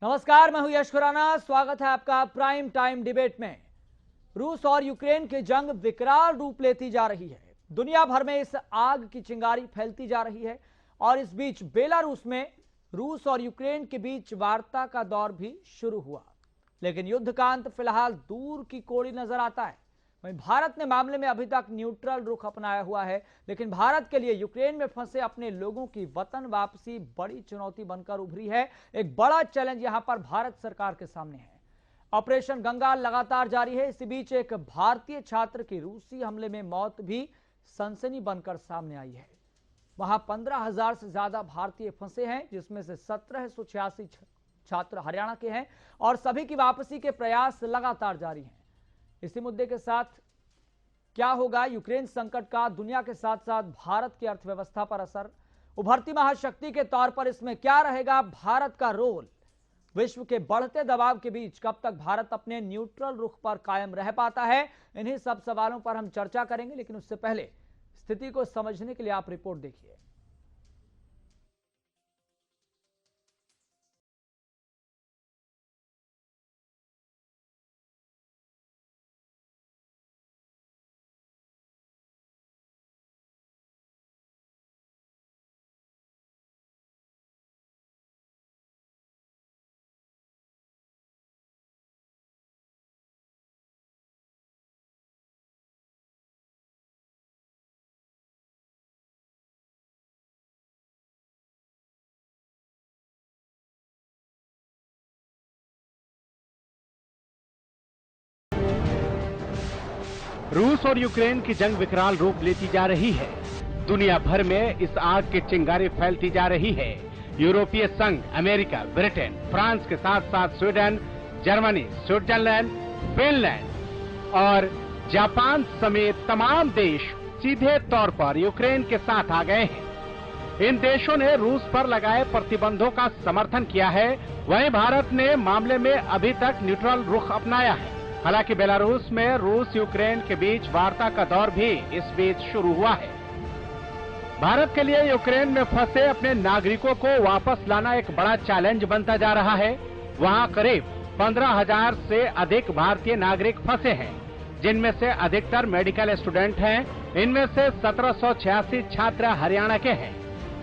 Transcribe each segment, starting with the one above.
नमस्कार, मैं हूं यश खुराना। स्वागत है आपका प्राइम टाइम डिबेट में। रूस और यूक्रेन की जंग विकराल रूप लेती जा रही है। दुनिया भर में इस आग की चिंगारी फैलती जा रही है और इस बीच बेलारूस में रूस और यूक्रेन के बीच वार्ता का दौर भी शुरू हुआ, लेकिन युद्ध का अंत फिलहाल दूर की कोड़ी नजर आता है। वहीं भारत ने मामले में अभी तक न्यूट्रल रुख अपनाया हुआ है, लेकिन भारत के लिए यूक्रेन में फंसे अपने लोगों की वतन वापसी बड़ी चुनौती बनकर उभरी है। एक बड़ा चैलेंज यहां पर भारत सरकार के सामने है। ऑपरेशन गंगा लगातार जारी है। इसी बीच एक भारतीय छात्र की रूसी हमले में मौत भी सनसनी बनकर सामने आई है। वहां 15,000 से ज्यादा भारतीय फंसे हैं, जिसमें से 1786 छात्र हरियाणा के हैं और सभी की वापसी के प्रयास लगातार जारी हैं। इसी मुद्दे के साथ क्या होगा यूक्रेन संकट का दुनिया के साथ साथ भारत की अर्थव्यवस्था पर असर, उभरती महाशक्ति के तौर पर इसमें क्या रहेगा भारत का रोल, विश्व के बढ़ते दबाव के बीच कब तक भारत अपने न्यूट्रल रुख पर कायम रह पाता है, इन्हीं सब सवालों पर हम चर्चा करेंगे। लेकिन उससे पहले स्थिति को समझने के लिए आप रिपोर्ट देखिए। रूस और यूक्रेन की जंग विकराल रूप लेती जा रही है। दुनिया भर में इस आग की चिंगारी फैलती जा रही है। यूरोपीय संघ, अमेरिका, ब्रिटेन, फ्रांस के साथ साथ स्वीडन, जर्मनी, स्विट्जरलैंड, फिनलैंड और जापान समेत तमाम देश सीधे तौर पर यूक्रेन के साथ आ गए हैं। इन देशों ने रूस पर लगाए प्रतिबंधों का समर्थन किया है। वहीं भारत ने मामले में अभी तक न्यूट्रल रुख अपनाया है। हालांकि बेलारूस में रूस यूक्रेन के बीच वार्ता का दौर भी इस बीच शुरू हुआ है। भारत के लिए यूक्रेन में फंसे अपने नागरिकों को वापस लाना एक बड़ा चैलेंज बनता जा रहा है। वहां करीब 15,000 से अधिक भारतीय नागरिक फंसे हैं, जिनमें से अधिकतर मेडिकल स्टूडेंट हैं। इनमें से 1786 छात्र हरियाणा के हैं,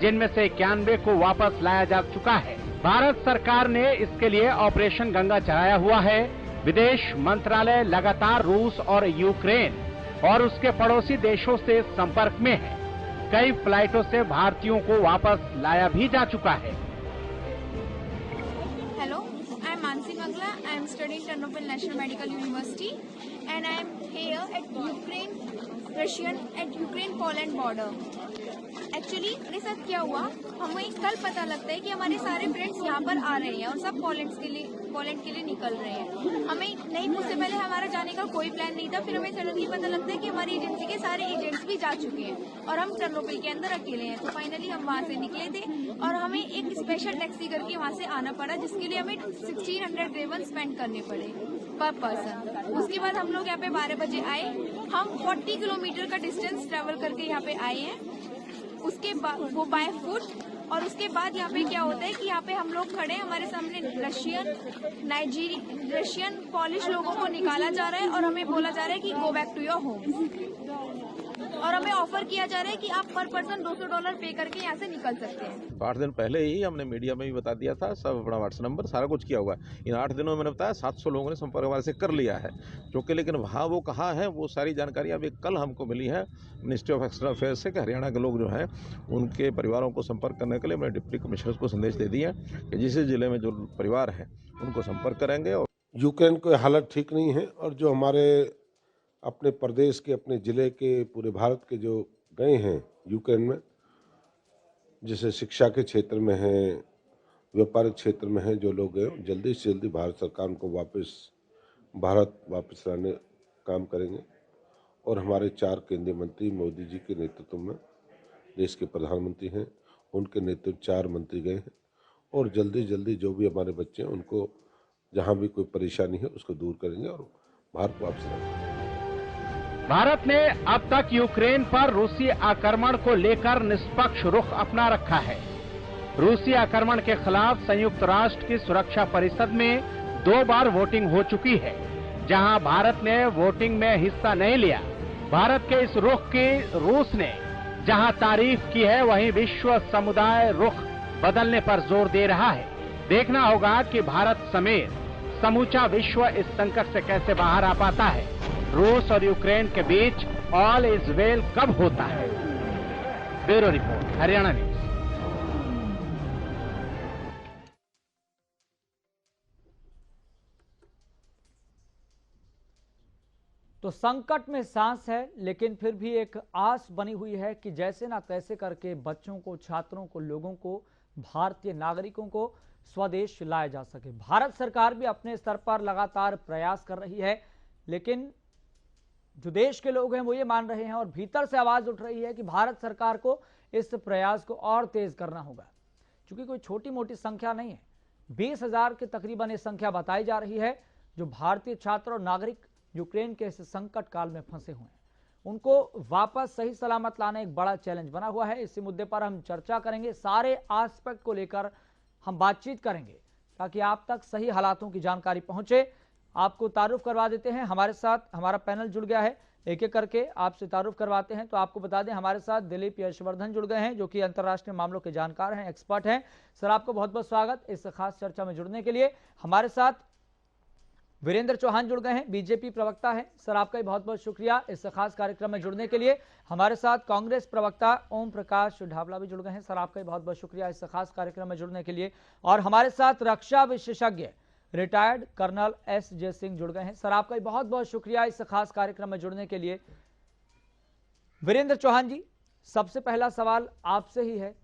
जिनमें से 91 को वापस लाया जा चुका है। भारत सरकार ने इसके लिए ऑपरेशन गंगा चलाया हुआ है। विदेश मंत्रालय लगातार रूस और यूक्रेन और उसके पड़ोसी देशों से संपर्क में है। कई फ्लाइटों से भारतीयों को वापस लाया भी जा चुका है। Hello, I am Mansi Magla. I am studying Chernobyl National Medical University and I am here at Ukraine-Poland border. Actually मेरे साथ क्या हुआ, हमें कल पता लगता है कि हमारे सारे फ्रेंड्स यहाँ पर आ रहे हैं और सब पोलैंड के लिए निकल रहे हैं। हमें नहीं, उससे पहले हमारा जाने का कोई प्लान नहीं था। फिर हमें सडनली पता लगता है कि हमारी एजेंसी के सारे एजेंट्स भी जा चुके हैं और हम चेर्नोबिल के अंदर अकेले हैं। तो फाइनली हम वहाँ से निकले थे और हमें एक स्पेशल टैक्सी करके वहाँ से आना पड़ा, जिसके लिए हमें 1600 रेवन स्पेंड करने पड़े पर पर्सन। उसके बाद हम लोग यहाँ पे 12 बजे आए। हम 40 किलोमीटर का डिस्टेंस ट्रेवल करके यहाँ पे आए हैं, उसके बाद वो बाय फुट। और उसके बाद यहाँ पे क्या होता है कि यहाँ पे हम लोग खड़े, हमारे सामने रशियन पॉलिश लोगों को निकाला जा रहा है और हमें बोला जा रहा है कि go back to your home. और हमें ऑफर किया जा रहा है कि आप पर पर्सन $200 पे करके यहाँ से निकल सकते हैं। 8 दिन पहले ही हमने मीडिया में भी बता दिया था, सब अपना व्हाट्सएप नंबर सारा कुछ किया हुआ है। इन 8 दिनों में मैंने बताया 700 लोगों ने संपर्क हमारे से कर लिया है, क्योंकि लेकिन वहाँ वो कहाँ है वो सारी जानकारी अभी कल हमको मिली है मिनिस्ट्री ऑफ एक्सटर्नल अफेयर्स से कि हरियाणा के लोग जो हैं उनके परिवारों को संपर्क करने के लिए मैंने डिप्टी कमिश्नर को संदेश दे दिया कि जिस जिले में जो परिवार है उनको संपर्क करेंगे। और यूक्रेन की हालत ठीक नहीं है और जो हमारे अपने प्रदेश के, अपने ज़िले के, पूरे भारत के जो गए हैं यूक्रेन में, जैसे शिक्षा के क्षेत्र में हैं, व्यापारिक क्षेत्र में हैं, जो लोग हैं जल्दी से जल्दी भारत सरकार उनको भारत वापस लाने काम करेंगे। और हमारे 4 केंद्रीय मंत्री मोदी जी के नेतृत्व में, देश के प्रधानमंत्री हैं उनके नेतृत्व 4 मंत्री गए हैं और जल्दी जल्दी जो भी हमारे बच्चे हैं उनको जहाँ भी कोई परेशानी है उसको दूर करेंगे और भारत वापस लाएंगे। भारत ने अब तक यूक्रेन पर रूसी आक्रमण को लेकर निष्पक्ष रुख अपना रखा है। रूसी आक्रमण के खिलाफ संयुक्त राष्ट्र की सुरक्षा परिषद में 2 बार वोटिंग हो चुकी है, जहां भारत ने वोटिंग में हिस्सा नहीं लिया। भारत के इस रुख की रूस ने जहां तारीफ की है, वहीं विश्व समुदाय रुख बदलने पर जोर दे रहा है। देखना होगा कि भारत समेत समूचा विश्व इस संकट से कैसे बाहर आ पाता है। रूस और यूक्रेन के बीच ऑल इज वेल कब होता है? Bureau report, Haryana news. तो संकट में सांस है, लेकिन फिर भी एक आस बनी हुई है कि जैसे ना तैसे करके बच्चों को, छात्रों को, लोगों को, भारतीय नागरिकों को स्वदेश लाया जा सके। भारत सरकार भी अपने स्तर पर लगातार प्रयास कर रही है, लेकिन जो देश के लोग हैं वो ये मान रहे हैं और भीतर से आवाज उठ रही है कि भारत सरकार को इस प्रयास को और तेज करना होगा, क्योंकि कोई छोटी मोटी संख्या नहीं है। 20,000 के तकरीबन ये संख्या बताई जा रही है जो भारतीय छात्र और नागरिक यूक्रेन के इस संकट काल में फंसे हुए हैं। उनको वापस सही सलामत लाना एक बड़ा चैलेंज बना हुआ है। इसी मुद्दे पर हम चर्चा करेंगे, सारे एस्पेक्ट को लेकर हम बातचीत करेंगे ताकि आप तक सही हालातों की जानकारी पहुंचे। आपको तारुफ करवा देते हैं, हमारे साथ हमारा पैनल जुड़ गया है, एक एक करके आपसे तारुफ करवाते हैं। तो आपको बता दें, हमारे साथ दिलीप यशवर्धन जुड़ गए हैं जो कि अंतर्राष्ट्रीय मामलों के जानकार हैं, एक्सपर्ट हैं। सर, आपको बहुत बहुत स्वागत इस खास चर्चा में जुड़ने के लिए। हमारे साथ वीरेंद्र चौहान जुड़ गए हैं, बीजेपी प्रवक्ता है। सर, आपका भी बहुत बहुत शुक्रिया इस खास कार्यक्रम में जुड़ने के लिए। हमारे साथ कांग्रेस प्रवक्ता ओम प्रकाश ढाबला भी जुड़ गए हैं। सर, आपका भी बहुत बहुत शुक्रिया इस खास कार्यक्रम में जुड़ने के लिए। और हमारे साथ रक्षा विशेषज्ञ रिटायर्ड कर्नल एस जय सिंह जुड़ गए हैं। सर, आपका भी बहुत बहुत शुक्रिया इस खास कार्यक्रम में जुड़ने के लिए। वीरेंद्र चौहान जी, सबसे पहला सवाल आपसे ही है,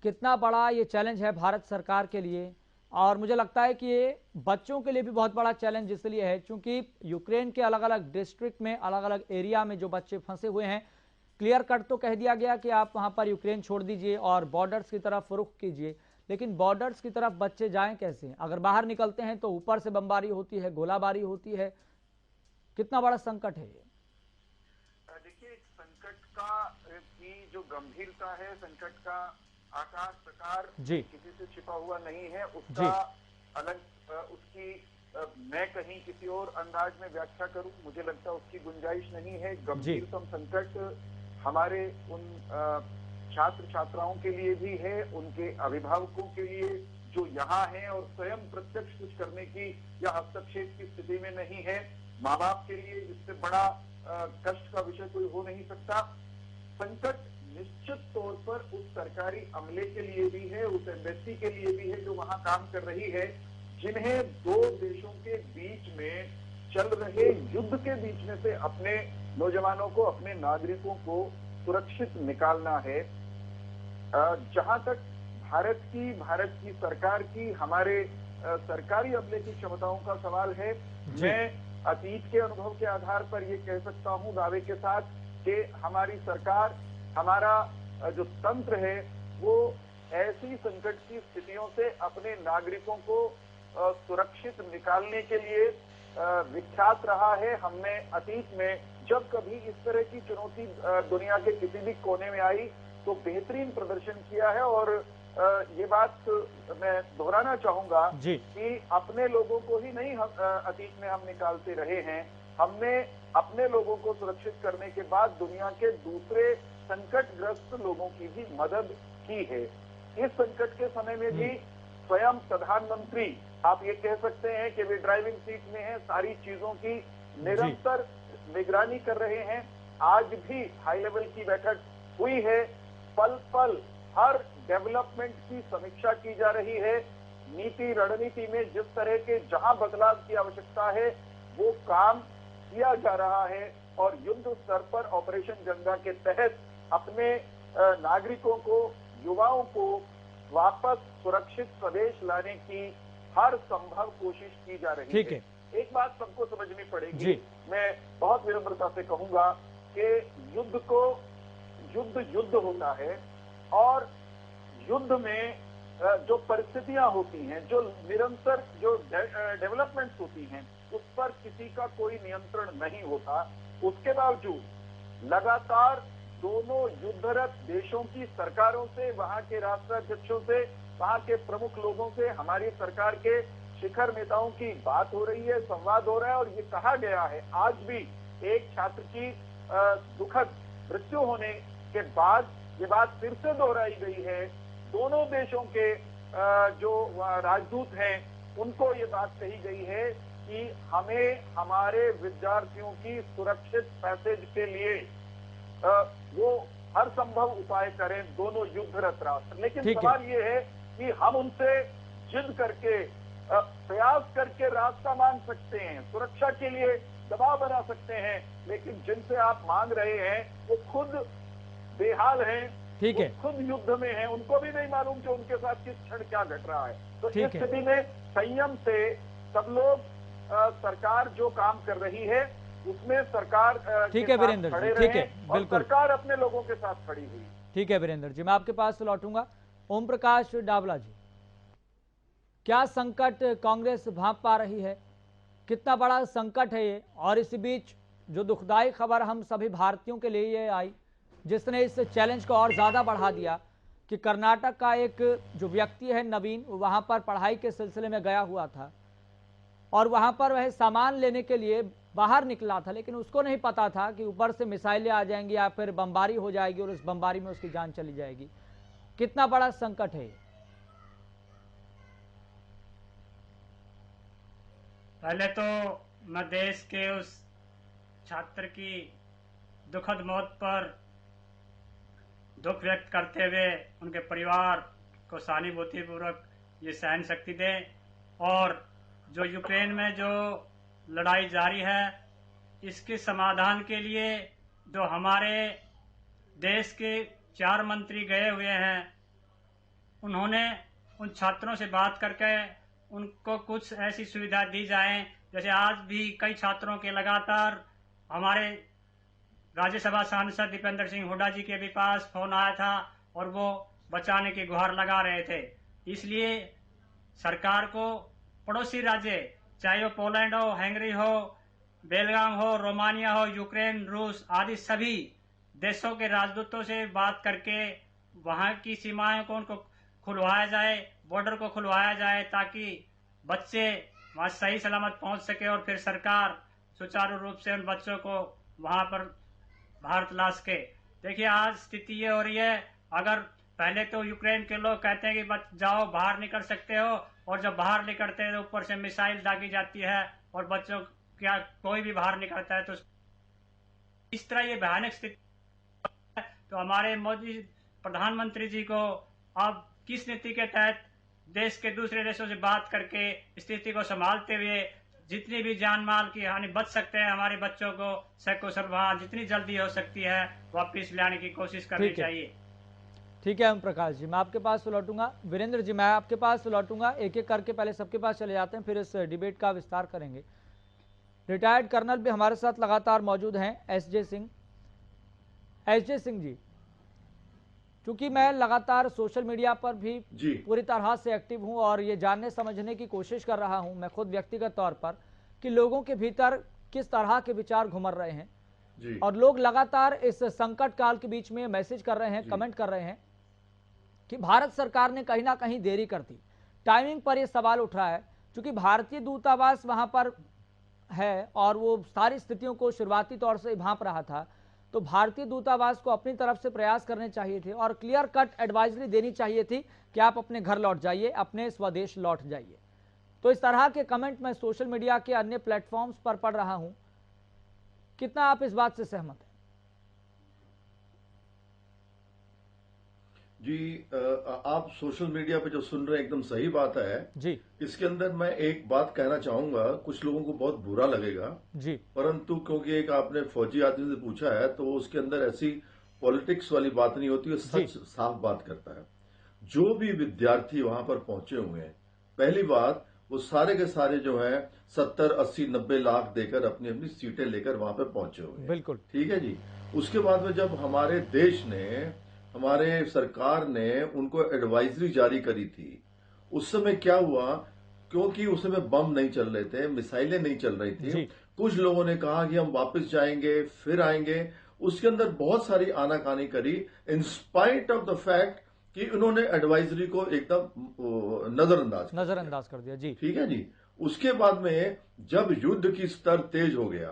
कितना बड़ा ये चैलेंज है भारत सरकार के लिए? और मुझे लगता है कि ये बच्चों के लिए भी बहुत बड़ा चैलेंज इसलिए है क्योंकि यूक्रेन के अलग अलग डिस्ट्रिक्ट में, अलग अलग एरिया में जो बच्चे फंसे हुए हैं, क्लियर कट तो कह दिया गया कि आप वहां पर यूक्रेन छोड़ दीजिए और बॉर्डर्स की तरफ रुख कीजिए, लेकिन बॉर्डर्स की तरफ बच्चे जाएं कैसे? अगर बाहर निकलते हैं तो ऊपर से बमबारी होती है, गोलाबारी होती है। कितना बड़ा संकट है ये? देखिए, संकट का की जो गंभीरता है, संकट का आकार प्रकार किसी से छिपा हुआ नहीं है। उसका अलग उसकी मैं कहीं किसी और अंदाज में व्याख्या करूं, मुझे लगता है उसकी गुंजाइश नहीं है। गंभीरतम संकट हमारे उन छात्र छात्राओं के लिए भी है, उनके अभिभावकों के लिए जो यहाँ हैं और स्वयं प्रत्यक्ष कुछ करने की या हस्तक्षेप की स्थिति में नहीं है। माँ बाप के लिए इससे बड़ा कष्ट का विषय कोई हो नहीं सकता। संकट निश्चित तौर पर उस सरकारी अमले के लिए भी है, उस एम्बेसी के लिए भी है जो वहां काम कर रही है, जिन्हें दो देशों के बीच में चल रहे युद्ध के बीच में से अपने नौजवानों को, अपने नागरिकों को सुरक्षित निकालना है। जहां तक भारत की सरकार की, हमारे सरकारी अमले की क्षमताओं का सवाल है, मैं अतीत के अनुभव के आधार पर ये कह सकता हूं दावे के साथ कि हमारी सरकार, हमारा जो तंत्र है, वो ऐसी संकट की स्थितियों से अपने नागरिकों को सुरक्षित निकालने के लिए विख्यात रहा है। हमने अतीत में जब कभी इस तरह की चुनौती दुनिया के किसी भी कोने में आई तो बेहतरीन प्रदर्शन किया है। और ये बात मैं दोहराना चाहूंगा कि अपने लोगों को ही नहीं अतीत में हम निकालते रहे हैं, हमने अपने लोगों को सुरक्षित करने के बाद दुनिया के दूसरे संकटग्रस्त लोगों की भी मदद की है। इस संकट के समय में भी स्वयं प्रधानमंत्री, आप ये कह सकते हैं कि वे ड्राइविंग सीट में हैं, सारी चीजों की निरंतर निगरानी कर रहे हैं। आज भी हाई लेवल की बैठक हुई है, पल पल हर डेवलपमेंट की समीक्षा की जा रही है। नीति रणनीति में जिस तरह के जहां बदलाव की आवश्यकता है वो काम किया जा रहा है और युद्ध स्तर पर ऑपरेशन गंगा के तहत अपने नागरिकों को, युवाओं को वापस सुरक्षित स्वदेश लाने की हर संभव कोशिश की जा रही है। एक बात सबको समझनी पड़ेगी, मैं बहुत विनम्रता से कहूंगा कि युद्ध होता है और युद्ध में जो परिस्थितियां होती हैं, जो निरंतर जो डेवलपमेंट्स होती हैं, उस पर किसी का कोई नियंत्रण नहीं होता। उसके बावजूद लगातार दोनों युद्धरत देशों की सरकारों से, वहां के राष्ट्राध्यक्षों से, वहां के प्रमुख लोगों से, हमारी सरकार के शिखर नेताओं की बात हो रही है, संवाद हो रहा है। और ये कहा गया है, आज भी एक छात्र की दुखद मृत्यु होने के बाद ये बात फिर से दोहराई गई है। दोनों देशों के जो राजदूत हैं उनको ये बात कही गई है कि हमें हमारे विद्यार्थियों की सुरक्षित पैसेज के लिए वो हर संभव उपाय करें, दोनों युद्धरत राष्ट्र। लेकिन सवाल ये है कि हम उनसे जिद करके प्रयास करके रास्ता मांग सकते हैं, सुरक्षा के लिए दबाव बना सकते हैं, लेकिन जिनसे आप मांग रहे हैं वो खुद बेहाल हैं, ठीक है, खुद युद्ध में हैं, उनको भी नहीं मालूम कि उनके साथ किस क्षण क्या घट रहा है। तो इस स्थिति में संयम से सब लोग सरकार जो काम कर रही है उसमें सरकार ठीक है वीरेंद्र जी, ठीक है, बिल्कुल, सरकार अपने लोगों के साथ खड़ी हुई। ठीक है वीरेंद्र जी, मैं आपके पास लौटूंगा। ओम प्रकाश डावला जी, क्या संकट कांग्रेस भांप पा रही है? कितना बड़ा संकट है ये? और इसी बीच जो दुखदाई खबर हम सभी भारतीयों के लिए ये आई, जिसने इस चैलेंज को और ज़्यादा बढ़ा दिया कि कर्नाटक का एक जो व्यक्ति है नवीन, वहाँ पर पढ़ाई के सिलसिले में गया हुआ था और वहाँ पर वह सामान लेने के लिए बाहर निकला था, लेकिन उसको नहीं पता था कि ऊपर से मिसाइलें आ जाएंगी या फिर बमबारी हो जाएगी और उस बमबारी में उसकी जान चली जाएगी। कितना बड़ा संकट है? पहले तो मैं देश के उस छात्र की दुखद मौत पर दुख व्यक्त करते हुए उनके परिवार को सहानुभूति पूर्वक ये सहन शक्ति दें, और जो यूक्रेन में जो लड़ाई जारी है इसके समाधान के लिए जो हमारे देश के 4 मंत्री गए हुए हैं, उन्होंने उन छात्रों से बात करके उनको कुछ ऐसी सुविधा दी जाए। जैसे आज भी कई छात्रों के लगातार हमारे राज्यसभा सांसद दीपेंद्र सिंह हुड्डा जी के भी पास फोन आया था और वो बचाने की गुहार लगा रहे थे। इसलिए सरकार को पड़ोसी राज्य, चाहे वो पोलैंड हो, हंगरी हो, बेलगाम हो, रोमानिया हो, यूक्रेन, रूस आदि सभी देशों के राजदूतों से बात करके वहां की सीमाओं को उनको खुलवाया जाए, बॉर्डर को खुलवाया जाए, ताकि बच्चे वहां सही सलामत पहुंच सके और फिर सरकार सुचारू रूप से उन बच्चों को वहां पर भारत ला सके। देखिए आज स्थिति ये हो रही है, अगर पहले तो यूक्रेन के लोग कहते हैं कि जाओ बाहर निकल सकते हो, और जब बाहर निकलते हैं तो ऊपर से मिसाइल दागी जाती है और बच्चों क्या कोई भी बाहर निकलता है तो इस तरह ये भयानक स्थिति। तो हमारे मोदी प्रधानमंत्री जी को अब किस नीति के तहत देश के दूसरे देशों से बात करके स्थिति को संभालते हुए जितनी भी जान माल की हानि बच सकते हैं, हमारे बच्चों को सकुशल वहां जितनी जल्दी हो सकती है वापस लाने की कोशिश करनी चाहिए। ठीक है ओम प्रकाश जी, मैं आपके पास लौटूंगा। वीरेंद्र जी, मैं आपके पास लौटूंगा। एक एक करके पहले सबके पास चले जाते हैं, फिर इस डिबेट का विस्तार करेंगे। रिटायर्ड कर्नल भी हमारे साथ लगातार मौजूद हैं, एसजे सिंह। एसजे सिंह जी, क्योंकि मैं लगातार सोशल मीडिया पर भी पूरी तरह से एक्टिव हूं और ये जानने समझने की कोशिश कर रहा हूं मैं खुद व्यक्तिगत तौर पर कि लोगों के भीतर किस तरह के विचार घुमर रहे हैं, और लोग लगातार इस संकट काल के बीच में मैसेज कर रहे हैं, कमेंट कर रहे हैं कि भारत सरकार ने कहीं ना कहीं देरी कर दी। टाइमिंग पर यह सवाल उठ रहा है, क्योंकि भारतीय दूतावास वहां पर है और वो सारी स्थितियों को शुरुआती तौर से भांप रहा था, तो भारतीय दूतावास को अपनी तरफ से प्रयास करने चाहिए थे और क्लियर कट एडवाइजरी देनी चाहिए थी कि आप अपने घर लौट जाइए, अपने स्वदेश लौट जाइए। तो इस तरह के कमेंट मैं सोशल मीडिया के अन्य प्लेटफॉर्म्स पर पढ़ रहा हूं, कितना आप इस बात से सहमत हैं? जी, आप सोशल मीडिया पे जो सुन रहे हैं एकदम सही बात है जी। इसके अंदर मैं एक बात कहना चाहूंगा, कुछ लोगों को बहुत बुरा लगेगा जी, परंतु क्योंकि एक आपने फौजी आदमी से पूछा है तो उसके अंदर ऐसी पॉलिटिक्स वाली बात नहीं होती है, सच साफ बात करता है। जो भी विद्यार्थी वहां पर पहुंचे हुए हैं, पहली बात वो सारे के सारे जो है 70, 80, 90 लाख देकर अपनी अपनी सीटें लेकर वहां पर पहुंचे हुए हैं। बिल्कुल ठीक है जी। उसके बाद में जब हमारे देश ने, हमारे सरकार ने उनको एडवाइजरी जारी करी थी, उस समय क्या हुआ, क्योंकि उस समय बम नहीं चल रहे थे, मिसाइलें नहीं चल रही थी, कुछ लोगों ने कहा कि हम वापस जाएंगे फिर आएंगे, उसके अंदर बहुत सारी आनाकानी करी, in spite of the fact कि उन्होंने एडवाइजरी को एकदम नजरअंदाज कर दिया। जी ठीक है जी। उसके बाद में जब युद्ध की स्तर तेज हो गया,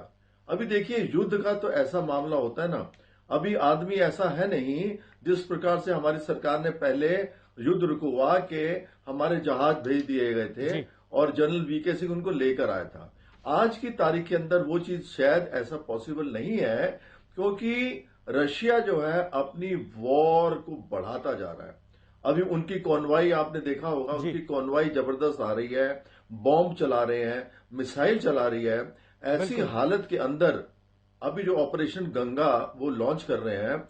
अभी देखिए युद्ध का तो ऐसा मामला होता है ना, अभी आदमी ऐसा है नहीं जिस प्रकार से हमारी सरकार ने पहले युद्ध रुकवा के हमारे जहाज भेज दिए गए थे और जनरल वीके सिंह उनको लेकर आया था। आज की तारीख के अंदर वो चीज शायद ऐसा पॉसिबल नहीं है, क्योंकि रशिया जो है अपनी वॉर को बढ़ाता जा रहा है। अभी उनकी कॉन्वाई आपने देखा होगा, उसकी कॉन्वाई जबरदस्त आ रही है, बॉम्ब चला रहे हैं, मिसाइल चला रही है। ऐसी हालत के अंदर अभी जो ऑपरेशन गंगा वो लॉन्च कर रहे हैं,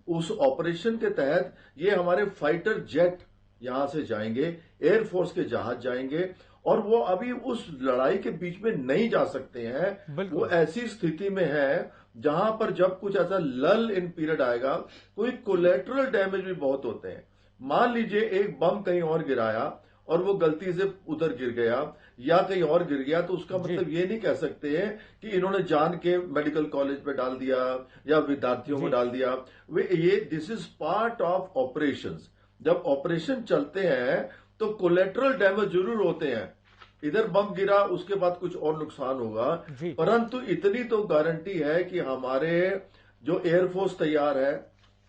उस ऑपरेशन के तहत ये हमारे फाइटर जेट यहां से जाएंगे, एयरफोर्स के जहाज जाएंगे, और वो अभी उस लड़ाई के बीच में नहीं जा सकते हैं। वो ऐसी स्थिति में है जहां पर जब कुछ ऐसा लल इन पीरियड आएगा, कोई कोलेटरल डैमेज भी बहुत होते हैं। मान लीजिए एक बम कहीं और गिराया और वो गलती से उधर गिर गया या कहीं और गिर गया, तो उसका मतलब ये नहीं कह सकते हैं कि इन्होंने जान के मेडिकल कॉलेज में डाल दिया या विद्यार्थियों में डाल दिया। This is part of operations. जब ऑपरेशन चलते हैं तो कोलेटरल डैमेज जरूर होते हैं, इधर बम गिरा उसके बाद कुछ और नुकसान होगा, परंतु इतनी तो गारंटी है कि हमारे जो एयरफोर्स तैयार है,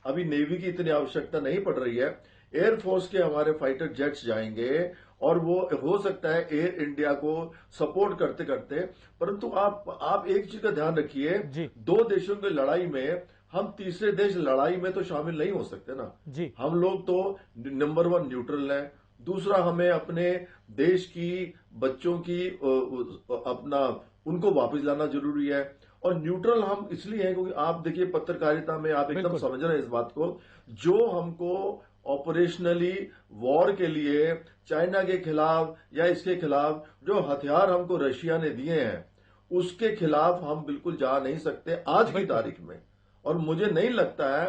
अभी नेवी की इतनी आवश्यकता नहीं पड़ रही है, एयरफोर्स के हमारे फाइटर जेट्स जाएंगे और वो हो सकता है एयर इंडिया को सपोर्ट करते करते। परंतु आप एक चीज का ध्यान रखिए, दो देशों की लड़ाई में हम तीसरे देश लड़ाई में तो शामिल नहीं हो सकते ना जी। हम लोग तो नंबर 1 न्यूट्रल है, दूसरा हमें अपने देश की बच्चों की अपना उनको वापस लाना जरूरी है। और न्यूट्रल हम इसलिए हैं क्योंकि आप देखिए पत्रकारिता में आप एकदम समझ रहे हैं इस बात को, जो हमको ऑपरेशनली वॉर के लिए चाइना के खिलाफ या इसके खिलाफ जो हथियार हमको रशिया ने दिए हैं, उसके खिलाफ हम बिल्कुल जा नहीं सकते आज की तारीख में। और मुझे नहीं लगता है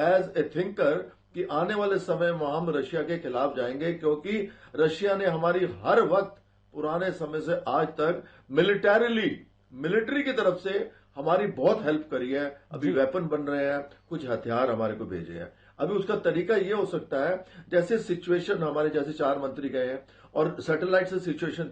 एज ए थिंकर कि आने वाले समय में हम रशिया के खिलाफ जाएंगे, क्योंकि रशिया ने हमारी हर वक्त पुराने समय से आज तक मिलिट्री की तरफ से हमारी बहुत हेल्प करी है। अभी वेपन बन रहे हैं, कुछ हथियार हमारे को भेजे हैं। अभी उसका तरीका ये हो सकता है, जैसे सिचुएशन हमारे जैसे 4 मंत्री गए हैं और सैटेलाइट से सिचुएशन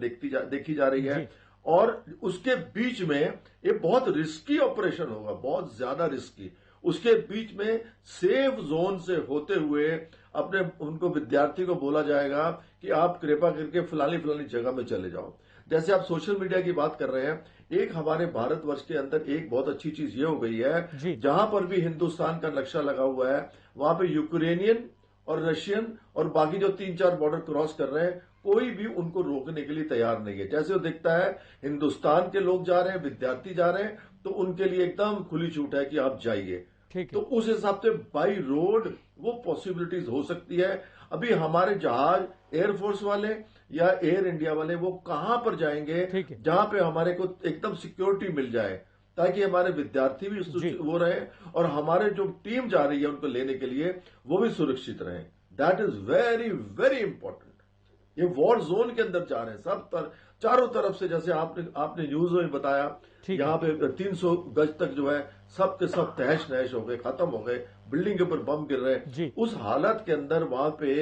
देखी जा रही है, और उसके बीच में ये बहुत रिस्की ऑपरेशन होगा, बहुत ज्यादा रिस्की। उसके बीच में सेफ जोन से होते हुए अपने उनको विद्यार्थी को बोला जाएगा कि आप कृपा करके फलानी जगह में चले जाओ। जैसे आप सोशल मीडिया की बात कर रहे हैं, एक हमारे भारतवर्ष के अंदर एक बहुत अच्छी चीज ये हो गई है, जहां पर भी हिंदुस्तान का नक्शा लगा हुआ है, वहां पे यूक्रेनियन और रशियन और बाकी जो 3-4 बॉर्डर क्रॉस कर रहे हैं, कोई भी उनको रोकने के लिए तैयार नहीं है। जैसे वो दिखता है हिंदुस्तान के लोग जा रहे हैं, विद्यार्थी जा रहे हैं, तो उनके लिए एकदम खुली छूट है कि आप जाइए। तो उस हिसाब से बाई रोड वो पॉसिबिलिटीज हो सकती है। अभी हमारे जहाज एयरफोर्स वाले या एयर इंडिया वाले वो कहां पर जाएंगे जहां पे हमारे को एकदम सिक्योरिटी मिल जाए, ताकि हमारे विद्यार्थी भी वो रहे और हमारे जो टीम जा रही है उनको लेने के लिए वो भी सुरक्षित रहे। That is very very important. ये वॉर जोन के अंदर जा रहे हैं सब चारों तरफ से, जैसे आपने न्यूज में बताया, यहाँ पे 300 गज तक जो है सब के सब तहस नहस हो गए, खत्म हो गए, बिल्डिंग के ऊपर बम गिर रहे हैं। उस हालत के अंदर वहां पे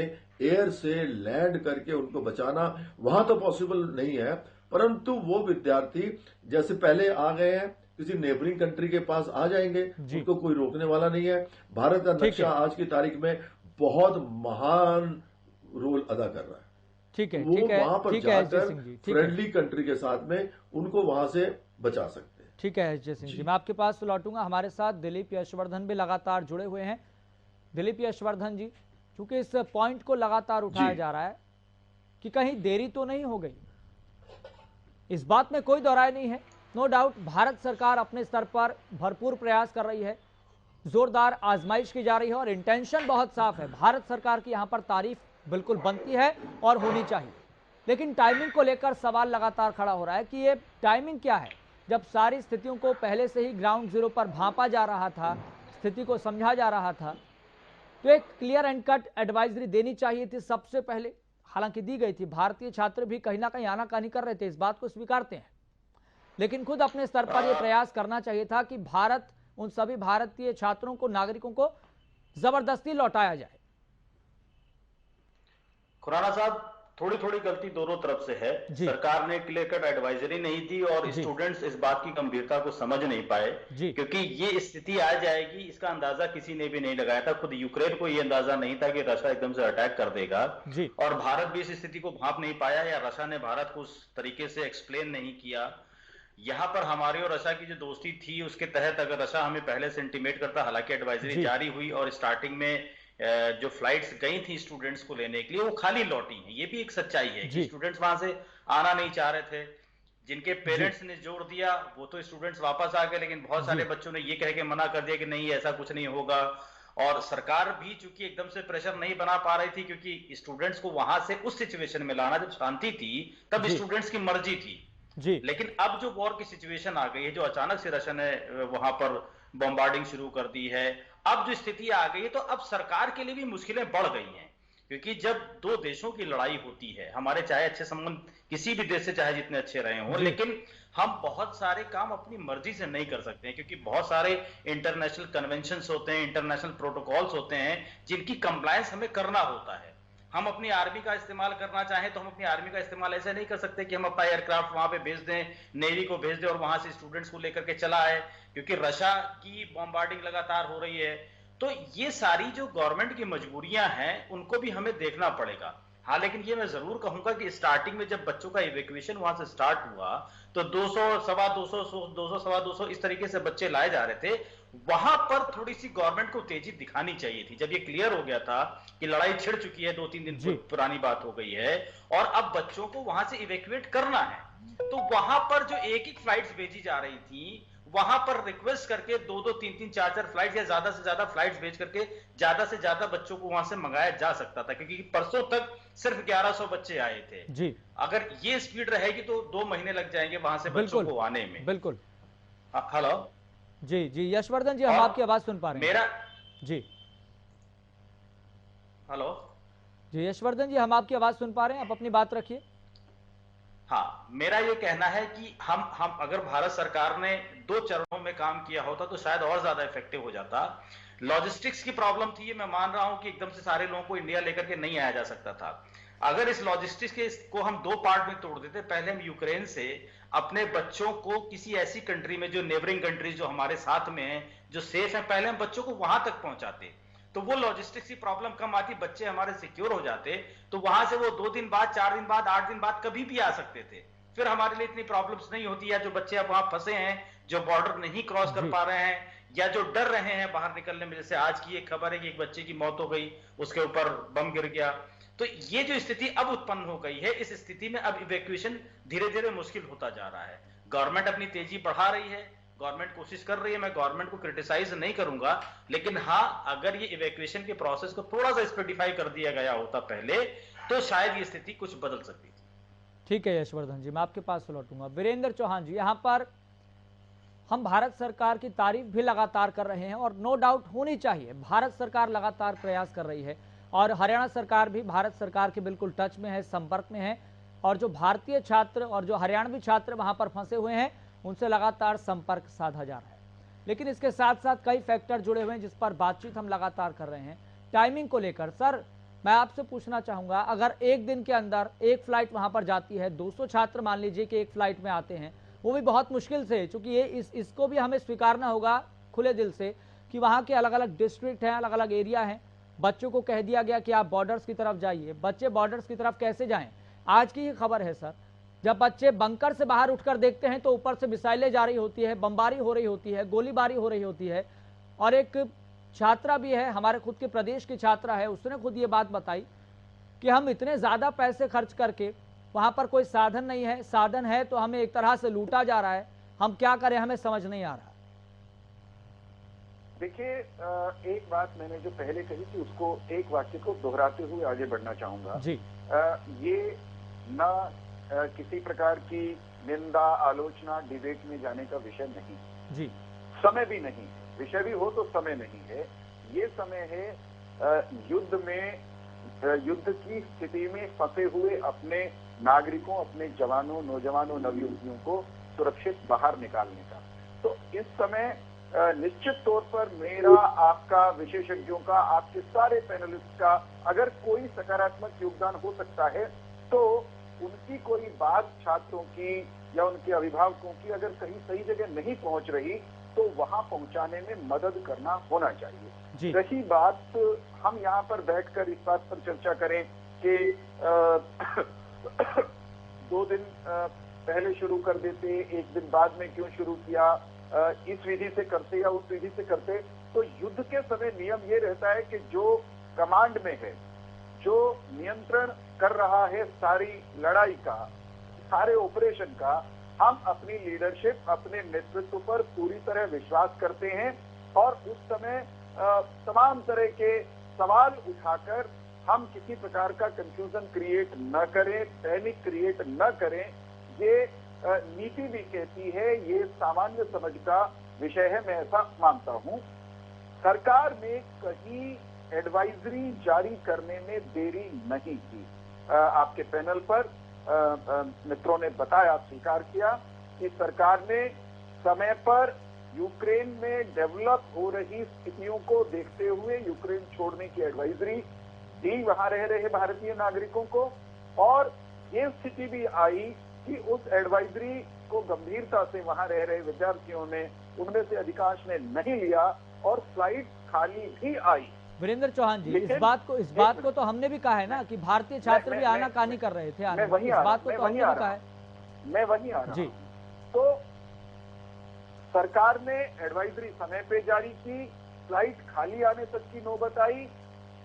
एयर से लैंड करके उनको बचाना वहां तो पॉसिबल नहीं है, परंतु वो विद्यार्थी जैसे पहले आ गए हैं किसी नेबरिंग कंट्री के पास आ जाएंगे, उनको कोई रोकने वाला नहीं है। भारत का नक्शा आज की तारीख में बहुत महान रोल अदा कर रहा है। ठीक है, वो वहां पर जाकर फ्रेंडली कंट्री के साथ में उनको वहां से बचा सकते हैं। ठीक है जय सिंह जी, मैं आपके पास लौटूंगा। हमारे साथ दिलीप यशवर्धन भी लगातार जुड़े हुए हैं। दिलीप यशवर्धन जी, चूंकि इस पॉइंट को लगातार उठाया जा रहा है कि कहीं देरी तो नहीं हो गई, इस बात में कोई दो राय नहीं है। नो डाउट भारत सरकार अपने स्तर पर भरपूर प्रयास कर रही है, जोरदार आजमाइश की जा रही है और इंटेंशन बहुत साफ है। भारत सरकार की यहां पर तारीफ बिल्कुल बनती है और होनी चाहिए, लेकिन टाइमिंग को लेकर सवाल लगातार खड़ा हो रहा है कि ये टाइमिंग क्या है, जब सारी स्थितियों को पहले से ही ग्राउंड जीरो पर भांपा जा रहा था, स्थिति को समझा जा रहा था, तो एक क्लियर एंड कट एडवाइजरी देनी चाहिए थी सबसे पहले। हालांकि दी गई थी, भारतीय छात्र भी कहीं ना कहीं आनाकानी कर रहे थे, इस बात को स्वीकारते हैं, लेकिन खुद अपने स्तर पर यह प्रयास करना चाहिए था कि भारत उन सभी भारतीय छात्रों को, नागरिकों को जबरदस्ती लौटाया जाए? खुराना साहब, थोड़ी थोड़ी गलती दोनों तरफ से है। सरकार ने क्लियर कट एडवाइजरी नहीं दी और स्टूडेंट्स इस बात की गंभीरता को समझ नहीं पाए, क्योंकि ये स्थिति आ जाएगी इसका अंदाजा किसी ने भी नहीं लगाया था। खुद यूक्रेन को ये अंदाजा नहीं था कि रशिया एकदम से अटैक कर देगा, और भारत भी इस स्थिति को भांप नहीं पाया, या रशिया ने भारत को उस तरीके से एक्सप्लेन नहीं किया। यहां पर हमारी और रशिया की जो दोस्ती थी उसके तहत अगर रशिया हमें पहले से इंटीमेट करता, हालांकि एडवाइजरी जारी हुई और स्टार्टिंग में जो फ्लाइट्स गई थी स्टूडेंट्स को लेने के लिए वो खाली लौटी हैं, ये भी एक सच्चाई है कि स्टूडेंट्स वहां से आना नहीं चाह रहे थे। जिनके पेरेंट्स ने जोर दिया वो तो स्टूडेंट्स वापस आ गए, लेकिन बहुत सारे बच्चों ने ये कह के मना कर दिया कि नहीं ऐसा कुछ नहीं होगा। और सरकार भी चूंकि एकदम से प्रेशर नहीं बना पा रही थी, क्योंकि स्टूडेंट्स को वहां से उस सिचुएशन में लाना जब शांति थी तब स्टूडेंट्स की मर्जी थी। लेकिन अब जो वॉर की सिचुएशन आ गई है, जो अचानक से रशिया ने वहां पर बॉम्बार्डिंग शुरू कर दी है, अब जो स्थिति आ गई है तो अब सरकार के लिए भी मुश्किलें बढ़ गई हैं। क्योंकि जब दो देशों की लड़ाई होती है, हमारे चाहे अच्छे संबंध किसी भी देश से चाहे जितने अच्छे रहे हों, लेकिन हम बहुत सारे काम अपनी मर्जी से नहीं कर सकते हैं, क्योंकि बहुत सारे इंटरनेशनल कन्वेंशंस होते हैं, इंटरनेशनल प्रोटोकॉल्स होते हैं जिनकी कंप्लायंस हमें करना होता है। हम अपनी आर्मी का इस्तेमाल करना चाहें तो हम अपनी आर्मी का इस्तेमाल ऐसे नहीं कर सकते कि हम अपना एयरक्राफ्ट वहां पे भेज दें, नेवी को भेज दें और वहां से स्टूडेंट्स को लेकर के चला आए, क्योंकि रशिया की बॉम्बार्डिंग लगातार हो रही है। तो ये सारी जो गवर्नमेंट की मजबूरियां हैं उनको भी हमें देखना पड़ेगा। हाँ, लेकिन ये मैं जरूर कहूंगा कि स्टार्टिंग में जब बच्चों का इवैक्यूएशन वहां से स्टार्ट हुआ तो 200, सवा 200 इस तरीके से बच्चे लाए जा रहे थे। वहां पर थोड़ी सी गवर्नमेंट को तेजी दिखानी चाहिए थी। जब ये क्लियर हो गया था कि लड़ाई छिड़ चुकी है, 2-3 दिन पुरानी बात हो गई है और अब बच्चों को वहां से इवैक्यूएट करना है, तो वहां पर जो एक फ्लाइट्स भेजी जा रही थी वहां पर रिक्वेस्ट करके 2-2, 3-3, 4-4 फ्लाइट या ज्यादा से ज्यादा फ्लाइट्स भेज करके ज्यादा से ज्यादा बच्चों को वहां से मंगाया जा सकता था, क्योंकि परसों तक सिर्फ 1100 बच्चे आए थे। अगर ये स्पीड रहेगी तो 2 महीने लग जाएंगे वहां से बच्चों को आने में। बिल्कुल। हेलो जी यशवर्धन जी, हम आपकी आवाज सुन पा रहे हैं। मेरा जी हेलो जी यशवर्धन जी, हम आपकी आवाज सुन पा रहे हैं, आप अपनी बात रखिए। हाँ, मेरा ये कहना है कि हम अगर भारत सरकार ने 2 चरणों में काम किया होता तो शायद और ज्यादा इफेक्टिव हो जाता। लॉजिस्टिक्स की प्रॉब्लम थी, ये मैं मान रहा हूं कि एकदम से सारे लोगों को इंडिया लेकर के नहीं आया जा सकता था। अगर इस लॉजिस्टिक्स को हम 2 पार्ट में तोड़ देते, पहले हम यूक्रेन से अपने बच्चों को किसी ऐसी कंट्री में, जो नेबरिंग कंट्रीज जो हमारे साथ में है, जो सेफ है, पहले हम बच्चों को वहां तक पहुंचाते, तो वो लॉजिस्टिक्स की प्रॉब्लम कम आती, बच्चे हमारे सिक्योर हो जाते, तो वहां से वो 2 दिन बाद, 4 दिन बाद, 8 दिन बाद कभी भी आ सकते थे। फिर हमारे लिए इतनी प्रॉब्लम्स नहीं होती। या जो बच्चे अब वहां फंसे हैं, जो बॉर्डर नहीं क्रॉस कर पा रहे हैं या जो डर रहे हैं बाहर निकलने में, जैसे आज की एक खबर है कि एक बच्चे की मौत हो गई, उसके ऊपर बम गिर गया, तो ये जो स्थिति अब उत्पन्न हो गई है, इस स्थिति में अब इवैक्यूएशन धीरे धीरे मुश्किल होता जा रहा है। गवर्नमेंट अपनी तेजी बढ़ा रही है, गवर्नमेंट कोशिश कर रही है, मैं गवर्नमेंट को क्रिटिसाइज नहीं करूंगा, लेकिन हाँ, अगर ये इवैक्यूएशन के प्रोसेस को थोड़ा सा स्पेसिफाई कर दिया गया होता पहले, तो शायद ये स्थिति कुछ बदल सकती थी। ठीक है यशवर्धन जी, मैं आपके पास लौटूंगा। वीरेंद्र चौहान जी, यहाँ पर हम भारत सरकार की तारीफ भी लगातार कर रहे हैं और नो डाउट होनी चाहिए, भारत सरकार लगातार प्रयास कर रही है और हरियाणा सरकार भी भारत सरकार के बिल्कुल टच में है, संपर्क में है, और जो भारतीय छात्र और जो हरियाणवी छात्र वहां पर फंसे हुए हैं उनसे लगातार संपर्क साधा जा रहा है। लेकिन इसके साथ साथ कई फैक्टर जुड़े हुए हैं जिस पर बातचीत हम लगातार कर रहे हैं। टाइमिंग को लेकर सर मैं आपसे पूछना चाहूंगा, अगर एक दिन के अंदर एक फ्लाइट वहां पर जाती है, 200 छात्र मान लीजिए कि एक फ्लाइट में आते हैं, वो भी बहुत मुश्किल से, क्योंकि ये इसको भी हमें स्वीकारना होगा खुले दिल से कि वहाँ के अलग अलग डिस्ट्रिक्ट हैं, अलग अलग एरिया हैं। बच्चों को कह दिया गया कि आप बॉर्डर्स की तरफ जाइए, बच्चे बॉर्डर्स की तरफ कैसे जाएं? आज की ही खबर है सर, जब बच्चे बंकर से बाहर उठकर देखते हैं तो ऊपर से मिसाइलें जारी होती है, बमबारी हो रही होती है, गोलीबारी हो रही होती है। और एक छात्रा भी है, हमारे खुद के प्रदेश की छात्रा है, उसने खुद ये बात बताई कि हम इतने ज्यादा पैसे खर्च करके, वहां पर कोई साधन नहीं है, साधन है तो हमें एक तरह से लूटा जा रहा है, हम क्या करें, हमें समझ नहीं आ रहा। देखिए, एक बात मैंने जो पहले कही थी उसको, एक वाक्य को दोहराते हुए आगे बढ़ना चाहूंगा जी। ये ना किसी प्रकार की निंदा, आलोचना, डिबेट में जाने का विषय नहीं जी, समय भी नहीं, विषय भी हो तो समय नहीं है। ये समय है युद्ध में, युद्ध की स्थिति में फंसे हुए अपने नागरिकों, अपने जवानों, नौजवानों, नवयुवतियों को सुरक्षित बाहर निकालने का। तो इस समय निश्चित तौर पर मेरा, आपका, विशेषज्ञों का, आपके सारे पैनलिस्ट का अगर कोई सकारात्मक योगदान हो सकता है तो उनकी कोई बात छात्रों की या उनके अभिभावकों की अगर कहीं सही जगह नहीं पहुंच रही तो वहां पहुंचाने में मदद करना होना चाहिए। रही बात, हम यहाँ पर बैठकर इस बात पर चर्चा करें कि 2 दिन पहले शुरू कर देते, 1 दिन बाद में क्यों शुरू किया, इस विधि से करते या उस विधि से करते, तो युद्ध के समय नियम ये रहता है कि जो कमांड में है, जो नियंत्रण कर रहा है सारी लड़ाई का, सारे ऑपरेशन का, हम अपनी लीडरशिप, अपने नेतृत्व पर पूरी तरह विश्वास करते हैं और उस समय तमाम तरह के सवाल उठाकर हम किसी प्रकार का कंफ्यूजन क्रिएट न करें, पैनिक क्रिएट न करें। ये नीति भी कहती है, ये सामान्य समझ का विषय है, मैं ऐसा मानता हूं। सरकार ने कहीं एडवाइजरी जारी करने में देरी नहीं की। आपके पैनल पर मित्रों ने बताया, स्वीकार किया कि सरकार ने समय पर यूक्रेन में डेवलप हो रही स्थितियों को देखते हुए यूक्रेन छोड़ने की एडवाइजरी दी वहां रह रहे भारतीय नागरिकों को, और ये स्थिति भी आई कि उस एडवाइजरी को गंभीरता से वहां रह रहे विद्यार्थियों ने, उनमें से अधिकांश ने नहीं लिया और फ्लाइट खाली भी आई। वीरेंद्र चौहान जी, इस बात को तो हमने भी कहा है ना कि भारतीय छात्र भी आनाकानी कर रहे थे, इस बात को तो हमने भी कहा है। मैं वहीं आ रहा हूं। तो सरकार ने एडवाइजरी समय पे जारी की, फ्लाइट खाली आने तक की नौबत आई।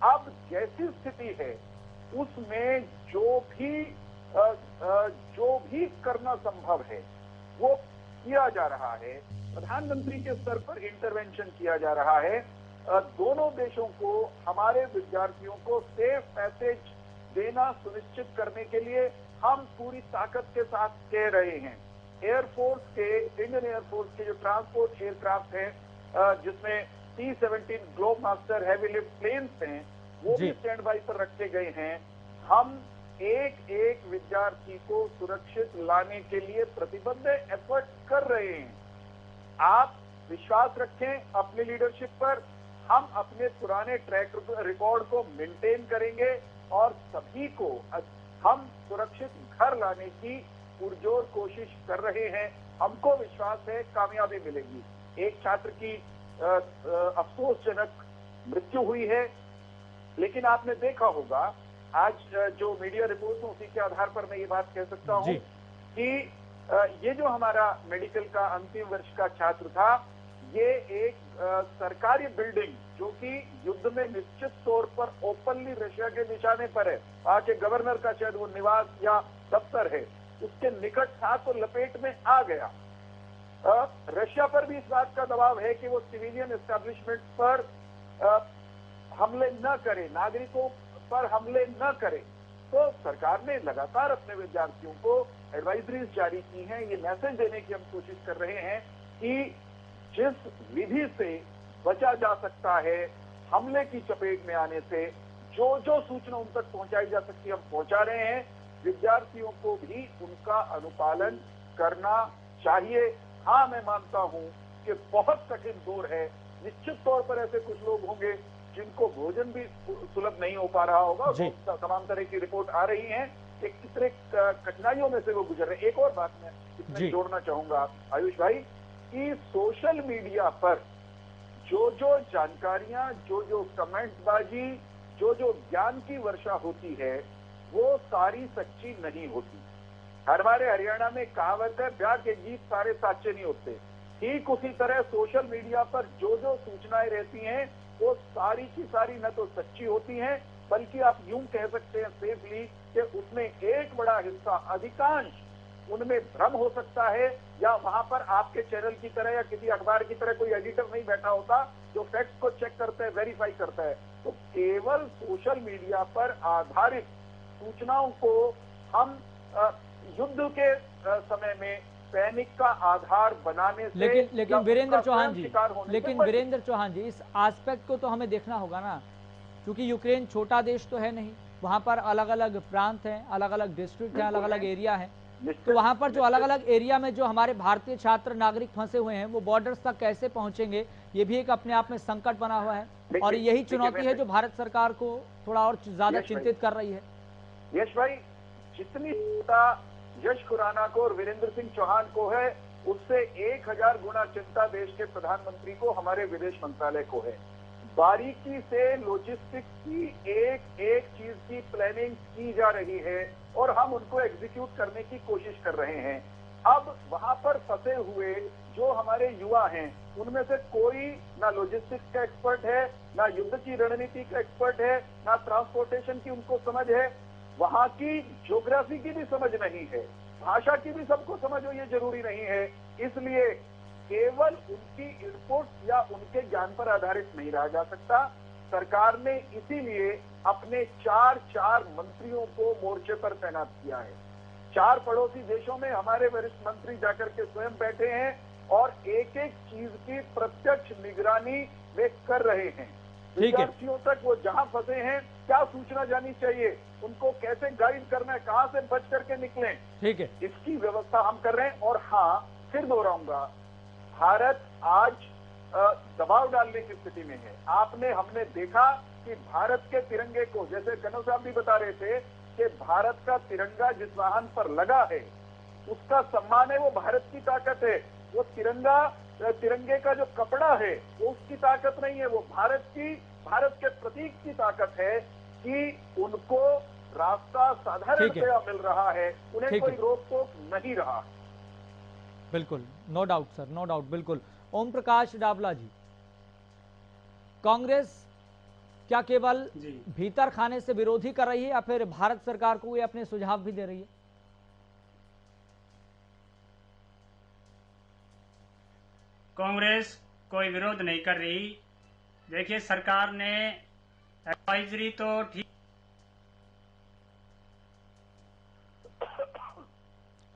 अब जैसी स्थिति है उसमें जो भी करना संभव है वो किया जा रहा है। प्रधानमंत्री के स्तर पर इंटरवेंशन किया जा रहा है। दोनों देशों को, हमारे विद्यार्थियों को सेफ पैसेज देना सुनिश्चित करने के लिए हम पूरी ताकत के साथ कह रहे हैं। एयरफोर्स के, इंडियन एयरफोर्स के जो ट्रांसपोर्ट एयरक्राफ्ट हैं, जिसमें T-17 globe master heavy lift planes हैं, वो भी स्टैंड बाई पर रखे गए हैं। हम एक एक विद्यार्थी को सुरक्षित लाने के लिए प्रतिबद्ध एफर्ट कर रहे हैं। आप विश्वास रखें अपनी लीडरशिप पर, हम अपने पुराने ट्रैक रिकॉर्ड को मेंटेन करेंगे और सभी को हम सुरक्षित घर लाने की पुरजोर कोशिश कर रहे हैं। हमको विश्वास है कामयाबी मिलेगी। एक छात्र की अफसोसजनक मृत्यु हुई है, लेकिन आपने देखा होगा आज जो मीडिया रिपोर्ट है उसी के आधार पर मैं ये बात कह सकता हूं कि ये जो हमारा मेडिकल का अंतिम वर्ष का छात्र था, ये एक सरकारी बिल्डिंग जो कि युद्ध में निश्चित तौर पर ओपनली रशिया के निशाने पर है, वहां के गवर्नर का शायद वो निवास या दफ्तर है, उसके निकट था तो लपेट में आ गया। रशिया पर भी इस बात का दबाव है कि वो सिविलियन एस्टैब्लिशमेंट पर हमले न करे, नागरिकों पर हमले न करे। तो सरकार ने लगातार अपने विद्यार्थियों को एडवाइजरीज जारी की हैं। ये मैसेज देने की हम कोशिश कर रहे हैं कि जिस विधि से बचा जा सकता है हमले की चपेट में आने से, जो जो सूचना उन तक पहुंचाई जा सकती है हम पहुंचा रहे हैं। विद्यार्थियों को भी उनका अनुपालन करना चाहिए। हाँ, मैं मानता हूं कि बहुत कठिन दौर है। निश्चित तौर पर ऐसे कुछ लोग होंगे जिनको भोजन भी सुलभ नहीं हो पा रहा होगा। तमाम तरह की रिपोर्ट आ रही है कि कितने कठिनाइयों में से वो गुजर रहे हैं। एक और बात मैं इसमें जोड़ना चाहूंगा आयुष भाई, कि सोशल मीडिया पर जो जो जानकारियां, जो जो कमेंटबाजी, जो जो ज्ञान की वर्षा होती है वो सारी सच्ची नहीं होती। हमारे हरियाणा में कहावत है, ब्याह के गीत सारे साचे नहीं होते। ठीक उसी तरह सोशल मीडिया पर जो जो सूचनाएं रहती हैं वो सारी की सारी न तो सच्ची होती हैं, बल्कि आप यूं कह सकते हैं सेफली कि उसमें एक बड़ा हिस्सा, अधिकांश उनमें भ्रम हो सकता है, या वहां पर आपके चैनल की तरह या किसी अखबार की तरह कोई एडिटर नहीं बैठा होता जो फैक्ट्स को चेक करता है, वेरीफाई करता है। तो केवल सोशल मीडिया पर आधारित सूचनाओं को हम युद्ध के समय में पैनिक का आधार बनाने से, लेकिन वीरेंद्र चौहान जी, इस एस्पेक्ट को तो हमें देखना होगा ना, क्योंकि यूक्रेन छोटा देश तो है नहीं, वहां पर अलग अलग प्रांत हैं, अलग अलग डिस्ट्रिक्ट हैं, अलग अलग एरिया हैं। तो वहां पर जो अलग अलग एरिया में जो हमारे भारतीय छात्र नागरिक फंसे हुए हैं वो बॉर्डर्स तक कैसे पहुंचेंगे, ये भी एक अपने आप में संकट बना हुआ है और यही चुनौती है जो भारत सरकार को थोड़ा और ज्यादा चिंतित कर रही है। यश भाई, जितनी चिंता यश खुराना को और वीरेंद्र सिंह चौहान को है, उससे 1000 गुना चिंता देश के प्रधानमंत्री को, हमारे विदेश मंत्रालय को है। बारीकी से लॉजिस्टिक्स की एक एक चीज की प्लानिंग की जा रही है और हम उनको एग्जीक्यूट करने की कोशिश कर रहे हैं। अब वहां पर फंसे हुए जो हमारे युवा हैं, उनमें से कोई ना लॉजिस्टिक्स का एक्सपर्ट है, ना युद्ध की रणनीति का एक्सपर्ट है, ना ट्रांसपोर्टेशन की उनको समझ है, वहां की ज्योग्राफी की भी समझ नहीं है, भाषा की भी सबको समझ हो ये जरूरी नहीं है। इसलिए केवल उनकी इनपुट या उनके ज्ञान पर आधारित नहीं रहा जा सकता। सरकार ने इसीलिए अपने 4 मंत्रियों को मोर्चे पर तैनात किया है। 4 पड़ोसी देशों में हमारे वरिष्ठ मंत्री जाकर के स्वयं बैठे हैं और एक एक चीज की प्रत्यक्ष निगरानी वे कर रहे हैं। विद्यार्थियों तक वो जहां फंसे हैं क्या सूचना जानी चाहिए, उनको कैसे गाइड करना है, कहां से बच करके निकलें, ठीक है, इसकी व्यवस्था हम कर रहे हैं। और हाँ, फिर दोहराऊंगा, भारत आज दबाव डालने की स्थिति में है। हमने देखा कि भारत के तिरंगे को, जैसे कनौ साहब भी बता रहे थे कि भारत का तिरंगा जिस वाहन पर लगा है उसका सम्मान है, वो भारत की ताकत है। वो तिरंगे का जो कपड़ा है वो उसकी ताकत नहीं है, वो भारत के प्रतीक की ताकत है कि उनको रास्ता साधारणतया मिल रहा है, उन्हें कोई रोक टोक नहीं रहा। बिल्कुल, no doubt sir, no doubt, बिल्कुल। ओम प्रकाश डाबला जी, कांग्रेस क्या केवल भीतर खाने से विरोधी कर रही है या फिर भारत सरकार को ये अपने सुझाव भी दे रही है? कांग्रेस कोई विरोध नहीं कर रही। देखिए, सरकार ने एडवाइजरी तो ठीक,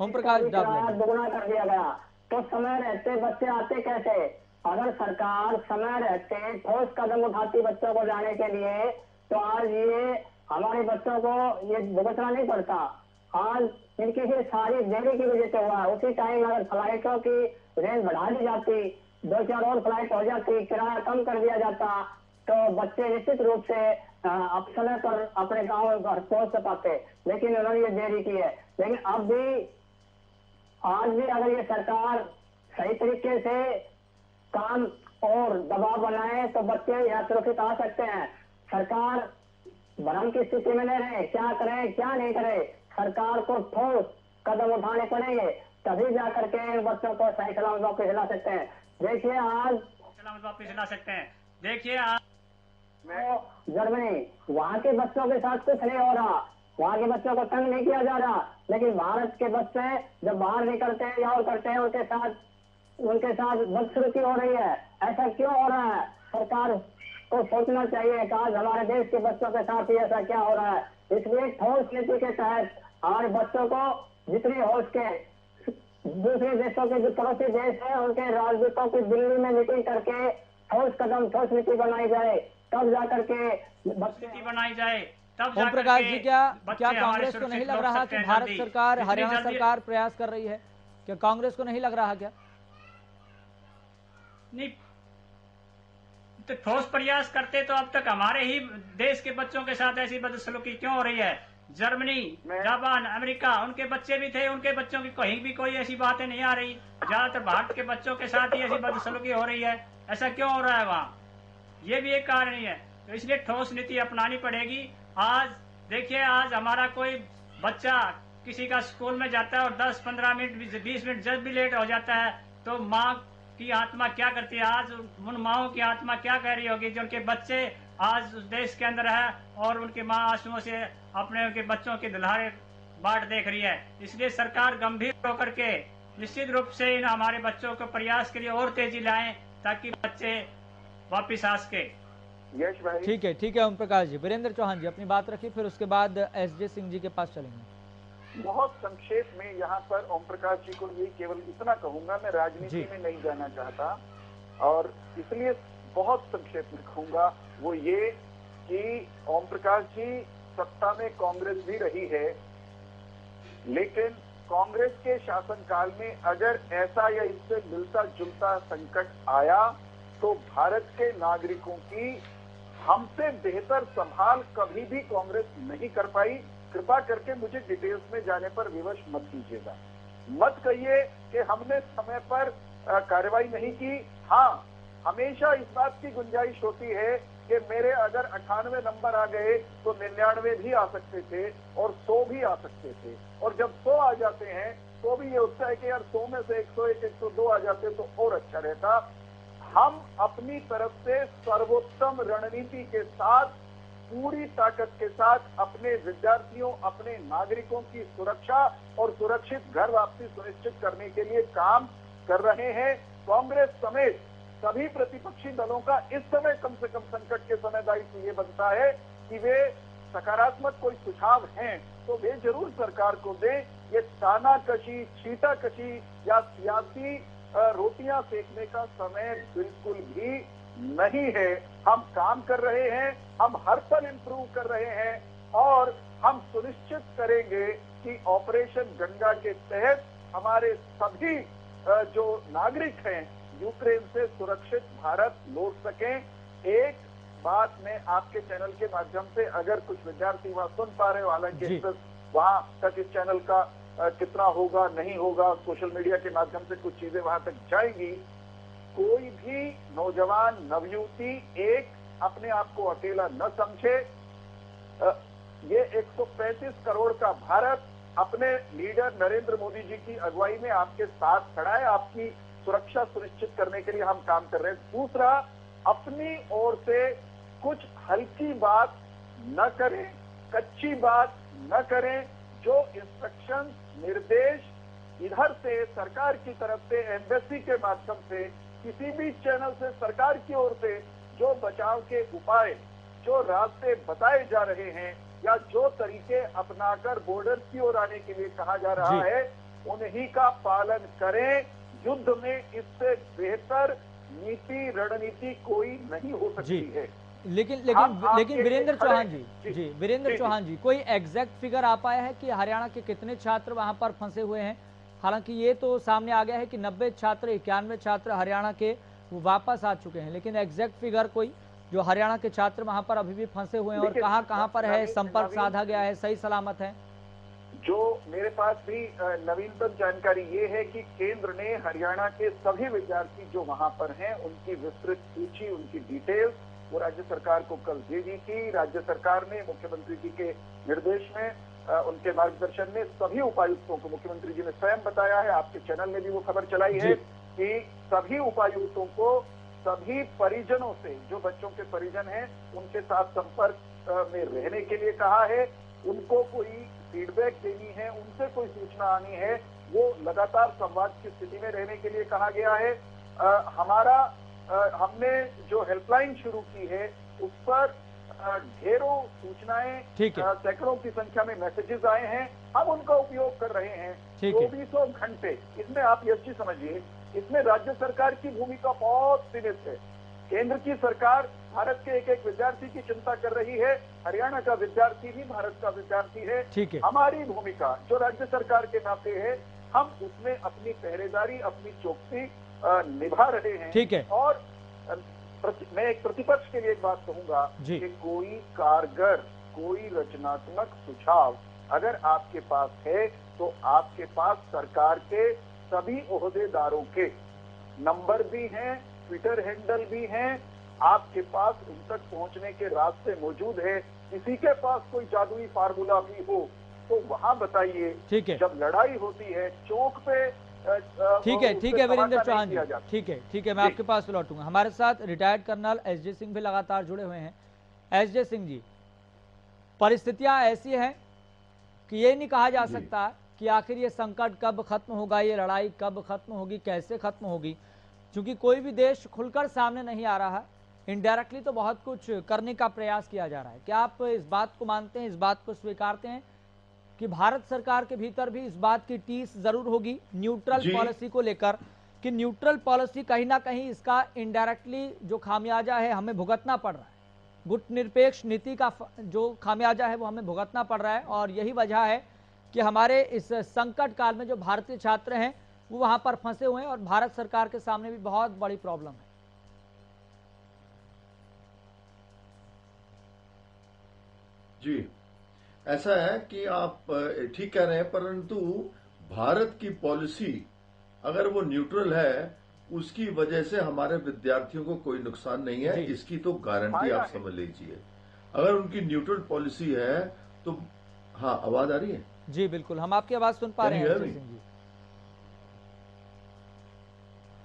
ओम प्रकाश दोगुना कर दिया गया, तो समय रहते बच्चे आते कैसे? अगर सरकार समय रहते ठोस कदम उठाती बच्चों को जाने के लिए, तो आज ये हमारे बच्चों को ये भुगतना नहीं पड़ता। आज इनकी ही सारी देरी की वजह से हुआ। उसी टाइम अगर फ्लाइटों की रेंज बढ़ा दी जाती, 2-4 और फ्लाइट हो जाती, किराया कम कर दिया जाता, तो बच्चे निश्चित रूप से समय पर अपने गाँव घर पहुंच पाते। लेकिन उन्होंने ये देरी की है। लेकिन अब भी आज भी अगर ये सरकार सही तरीके से काम और दबाव बनाए तो बच्चे यहाँ सुरक्षित आ सकते हैं। सरकार भ्रम की स्थिति में नहीं रहे, क्या करे क्या नहीं करे, सरकार को ठोस कदम उठाने पड़ेंगे, तभी जाकर के इन बच्चों को सही सलामत वापस ला सकते हैं। देखिए, आज सलामत वापस ला सकते हैं। देखिए, आज जर्मनी, वहाँ के बच्चों के साथ कुछ नहीं हो रहा, वहाँ के बच्चों को तंग नहीं किया जा रहा, लेकिन भारत के बच्चे जब बाहर निकलते हैं या और करते हैं उनके साथ बदसलूकी हो रही है। ऐसा क्यों हो रहा है? सरकार को सोचना चाहिए कि आज हमारे देश के बच्चों के साथ ही ऐसा क्या हो रहा है। इसलिए ठोस नीति के तहत हमारे बच्चों को जितनी हो सके दूसरे देशों के जो पड़ोसी देश है उनके राजदूतों की दिल्ली में मीटिंग करके ठोस नीति बनाई जाए, तब जाकर के नीति बनाई जाए। ओम प्रकाश जी, क्या कांग्रेस को नहीं लग रहा कि भारत सरकार, हरियाणा सरकार प्रयास कर रही है? क्या कांग्रेस को नहीं लग रहा क्या? नहीं, तो ठोस प्रयास करते तो अब तक हमारे ही देश के बच्चों के साथ ऐसी बदसलूकी क्यों हो रही है? जर्मनी, जापान, अमेरिका, उनके बच्चे भी थे, उनके बच्चों की कहीं भी कोई ऐसी बातें नहीं आ रही। ज्यादातर भारत के बच्चों के साथ ही ऐसी बदसलूकी हो रही है। ऐसा क्यों हो रहा है वहाँ? ये भी एक कारण ही है। तो इसलिए ठोस नीति अपनानी पड़ेगी। आज देखिए, आज हमारा कोई बच्चा किसी का स्कूल में जाता है और 10-15 मिनट 20 मिनट जब भी लेट हो जाता है तो माँ की आत्मा क्या करती है? आज उन माओं की आत्मा क्या कह रही होगी जो उनके बच्चे आज उस देश के अंदर है और उनकी माँ आंसुओं से अपने उनके बच्चों की दुल्हारे बाट देख रही है। इसलिए सरकार गंभीर होकर के निश्चित रूप से इन हमारे बच्चों को प्रयास के लिए और तेजी लाएं ताकि बच्चे वापिस आ सके। यश भाई, ठीक है ओम प्रकाश जी। वीरेंद्र चौहान जी अपनी बात रखिए, फिर उसके बाद एसजे सिंह जी के पास चलेंगे। बहुत संक्षेप में यहाँ पर ओम प्रकाश जी को ये केवल इतना कहूंगा, मैं राजनीति में नहीं जाना चाहता और इसलिए बहुत संक्षेप में कहूंगा, वो ये कि ओम प्रकाश जी, सत्ता में कांग्रेस भी रही है, लेकिन कांग्रेस के शासनकाल में अगर ऐसा या इससे मिलता जुलता संकट आया तो भारत के नागरिकों की हमसे बेहतर संभाल कभी भी कांग्रेस नहीं कर पाई। कृपा करके मुझे डिटेल्स में जाने पर विवश मत कीजिएगा। मत कहिए कि हमने समय पर कार्रवाई नहीं की। हाँ, हमेशा इस बात की गुंजाइश होती है कि मेरे अगर 98 नंबर आ गए तो 99 भी आ सकते थे और 100 भी आ सकते थे, और जब 100 आ जाते हैं तो भी ये होता है कि यार 100 में से 101, 102 आ जाते तो और अच्छा रहता। हम अपनी तरफ से सर्वोत्तम रणनीति के साथ, पूरी ताकत के साथ अपने विद्यार्थियों, अपने नागरिकों की सुरक्षा और सुरक्षित घर वापसी सुनिश्चित करने के लिए काम कर रहे हैं। कांग्रेस समेत सभी प्रतिपक्षी दलों का इस समय कम से कम संकट के समय दायित्व ये बनता है कि वे सकारात्मक कोई सुझाव हैं तो वे जरूर सरकार को दें। ये तानाकशी, छींटाकशी या सियासी रोटियां सेकने का समय बिल्कुल भी नहीं है। हम काम कर रहे हैं, हम हर पल इंप्रूव कर रहे हैं और हम सुनिश्चित करेंगे कि ऑपरेशन गंगा के तहत हमारे सभी जो नागरिक हैं यूक्रेन से सुरक्षित भारत लौट सकें। एक बात मैं आपके चैनल के माध्यम से, अगर कुछ विद्यार्थी वहां सुन पा रहे हो, हालांकि वहां तक इस चैनल का कितना होगा नहीं होगा, सोशल मीडिया के माध्यम से कुछ चीजें वहां तक जाएंगी। कोई भी नौजवान, नवयुवती एक अपने आप को अकेला न समझे। ये 135 करोड़ का भारत अपने लीडर नरेंद्र मोदी जी की अगुवाई में आपके साथ खड़ा है। आपकी सुरक्षा सुनिश्चित करने के लिए हम काम कर रहे हैं। दूसरा, अपनी ओर से कुछ हल्की बात न करें, कच्ची बात न करें। जो इंस्ट्रक्शन, निर्देश इधर से सरकार की तरफ से, एम्बेसी के माध्यम से, किसी भी चैनल से सरकार की ओर से जो बचाव के उपाय, जो रास्ते बताए जा रहे हैं या जो तरीके अपनाकर बॉर्डर की ओर आने के लिए कहा जा रहा है, उन्हीं का पालन करें। युद्ध में इससे बेहतर नीति, रणनीति कोई नहीं हो सकती है। लेकिन वीरेंद्र चौहान जी, वीरेंद्र चौहान जी, कोई एग्जैक्ट फिगर आ पाया है कि हरियाणा के कितने छात्र वहां पर फंसे हुए हैं? हालांकि ये तो सामने आ गया है कि 90 छात्र, 91 छात्र हरियाणा के वो वापस आ चुके हैं, लेकिन एग्जैक्ट फिगर कोई जो हरियाणा के छात्र वहां पर अभी भी फंसे हुए हैं और कहां पर है, संपर्क साधा गया है, सही सलामत है? जो मेरे पास भी नवीनतम जानकारी ये है कि केंद्र ने हरियाणा के सभी विद्यार्थी जो वहां पर हैं उनकी विस्तृत सूची, उनकी डिटेल्स वो राज्य सरकार को कल दे दी थी। राज्य सरकार ने मुख्यमंत्री जी के निर्देश में, उनके मार्गदर्शन में सभी उपायुक्तों को, मुख्यमंत्री जी ने स्वयं बताया है, आपके चैनल ने भी वो खबर चलाई है कि सभी उपायुक्तों को सभी परिजनों से, जो बच्चों के परिजन हैं उनके साथ संपर्क में रहने के लिए कहा है। उनको कोई फीडबैक देनी है, उनसे कोई सूचना आनी है, वो लगातार संवाद की स्थिति में रहने के लिए कहा गया है। हमने जो हेल्पलाइन शुरू की है उस पर ढेरों सूचनाएं, सैकड़ों की संख्या में मैसेजेस आए हैं, हम उनका उपयोग कर रहे हैं 24 घंटे। इसमें आप यश जी समझिए, इसमें राज्य सरकार की भूमिका बहुत सीमित है। केंद्र की सरकार भारत के एक एक विद्यार्थी की चिंता कर रही है, हरियाणा का विद्यार्थी भी भारत का विद्यार्थी है। हमारी भूमिका जो राज्य सरकार के नाते है, हम उसमें अपनी पहरेदारी, अपनी चौकसी निभा रहे हैं। ठीक है। और मैं एक प्रतिपक्ष के लिए एक बात कहूंगा कि कोई कारगर, कोई रचनात्मक सुझाव अगर आपके पास है तो आपके पास सरकार के सभी ओहदेदारों के नंबर भी हैं, ट्विटर हैंडल भी हैं, आपके पास उन तक पहुंचने के रास्ते मौजूद है। किसी के पास कोई जादुई फार्मूला भी हो तो वहां बताइए। ठीक है, जब लड़ाई होती है चौक पे, ठीक है वीरेंद्र चौहान जी, ठीक है, मैं आपके पास लौटूंगा। हमारे साथ रिटायर्ड कर्नल एसजे सिंह भी लगातार जुड़े हुए हैं। एसजे सिंह जी, परिस्थितियां ऐसी हैं कि ये नहीं कहा जा सकता कि आखिर ये संकट कब खत्म होगा, ये लड़ाई कब खत्म होगी, कैसे खत्म होगी, क्योंकि कोई भी देश खुलकर सामने नहीं आ रहा। इनडायरेक्टली तो बहुत कुछ करने का प्रयास किया जा रहा है। क्या आप इस बात को मानते हैं, इस बात को स्वीकारते हैं कि भारत सरकार के भीतर भी इस बात की टीस जरूर होगी न्यूट्रल पॉलिसी को लेकर, कि न्यूट्रल पॉलिसी कहीं ना कहीं इसका इनडायरेक्टली जो खामियाजा है हमें भुगतना पड़ रहा है, गुट निरपेक्ष नीति का जो खामियाजा है वो हमें भुगतना पड़ रहा है, और यही वजह है कि हमारे इस संकट काल में जो भारतीय छात्र हैं वो वहां पर फंसे हुए हैं और भारत सरकार के सामने भी बहुत बड़ी प्रॉब्लम है। जी, ऐसा है कि आप ठीक कह रहे हैं, परंतु भारत की पॉलिसी अगर वो न्यूट्रल है, उसकी वजह से हमारे विद्यार्थियों को कोई नुकसान नहीं है, इसकी तो गारंटी आप समझ लीजिए। अगर उनकी न्यूट्रल पॉलिसी है तो हाँ, आवाज आ रही है? जी बिल्कुल, हम आपकी आवाज सुन पा रहे हैं।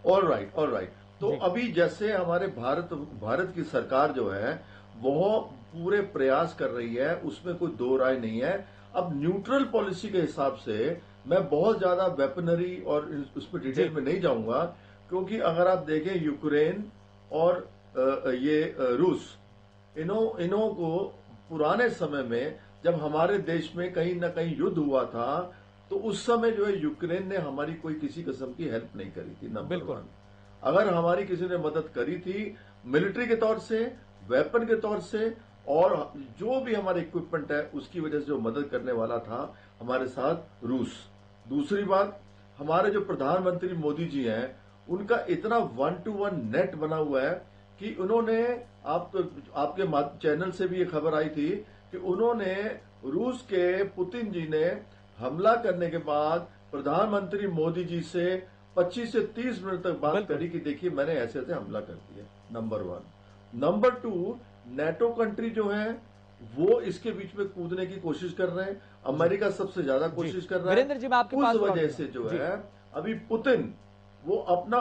All right. तो अभी जैसे हमारे भारत की सरकार जो है वो पूरे प्रयास कर रही है, उसमें कोई दो राय नहीं है। अब न्यूट्रल पॉलिसी के हिसाब से मैं बहुत ज्यादा वेपनरी और उसमें डिटेल में नहीं जाऊंगा, क्योंकि अगर आप देखें यूक्रेन और ये रूस, इन्हों को पुराने समय में जब हमारे देश में कहीं ना कहीं युद्ध हुआ था, तो उस समय जो है यूक्रेन ने हमारी कोई किसी किस्म की हेल्प नहीं करी थी। नंबर 1, अगर हमारी किसी ने मदद करी थी मिलिट्री के तौर से, वेपन के तौर से, और जो भी हमारे इक्विपमेंट है उसकी वजह से जो मदद करने वाला था हमारे साथ रूस। दूसरी बात, हमारे जो प्रधानमंत्री मोदी जी हैं, उनका इतना 1-to-1 नेट बना हुआ है कि उन्होंने, आपके चैनल से भी ये खबर आई थी कि उन्होंने रूस के पुतिन जी ने हमला करने के बाद प्रधानमंत्री मोदी जी से 25 से 30 मिनट तक बात करी कि देखिए मैंने ऐसे ऐसे हमला कर दिया। नंबर 1। नंबर 2, नेटो कंट्री जो है वो इसके बीच में कूदने की कोशिश कर रहे हैं। अमेरिका सबसे ज्यादा कोशिश कर रहा है। जी मैं आपके पास उस वजह से जो है अभी पुतिन वो अपना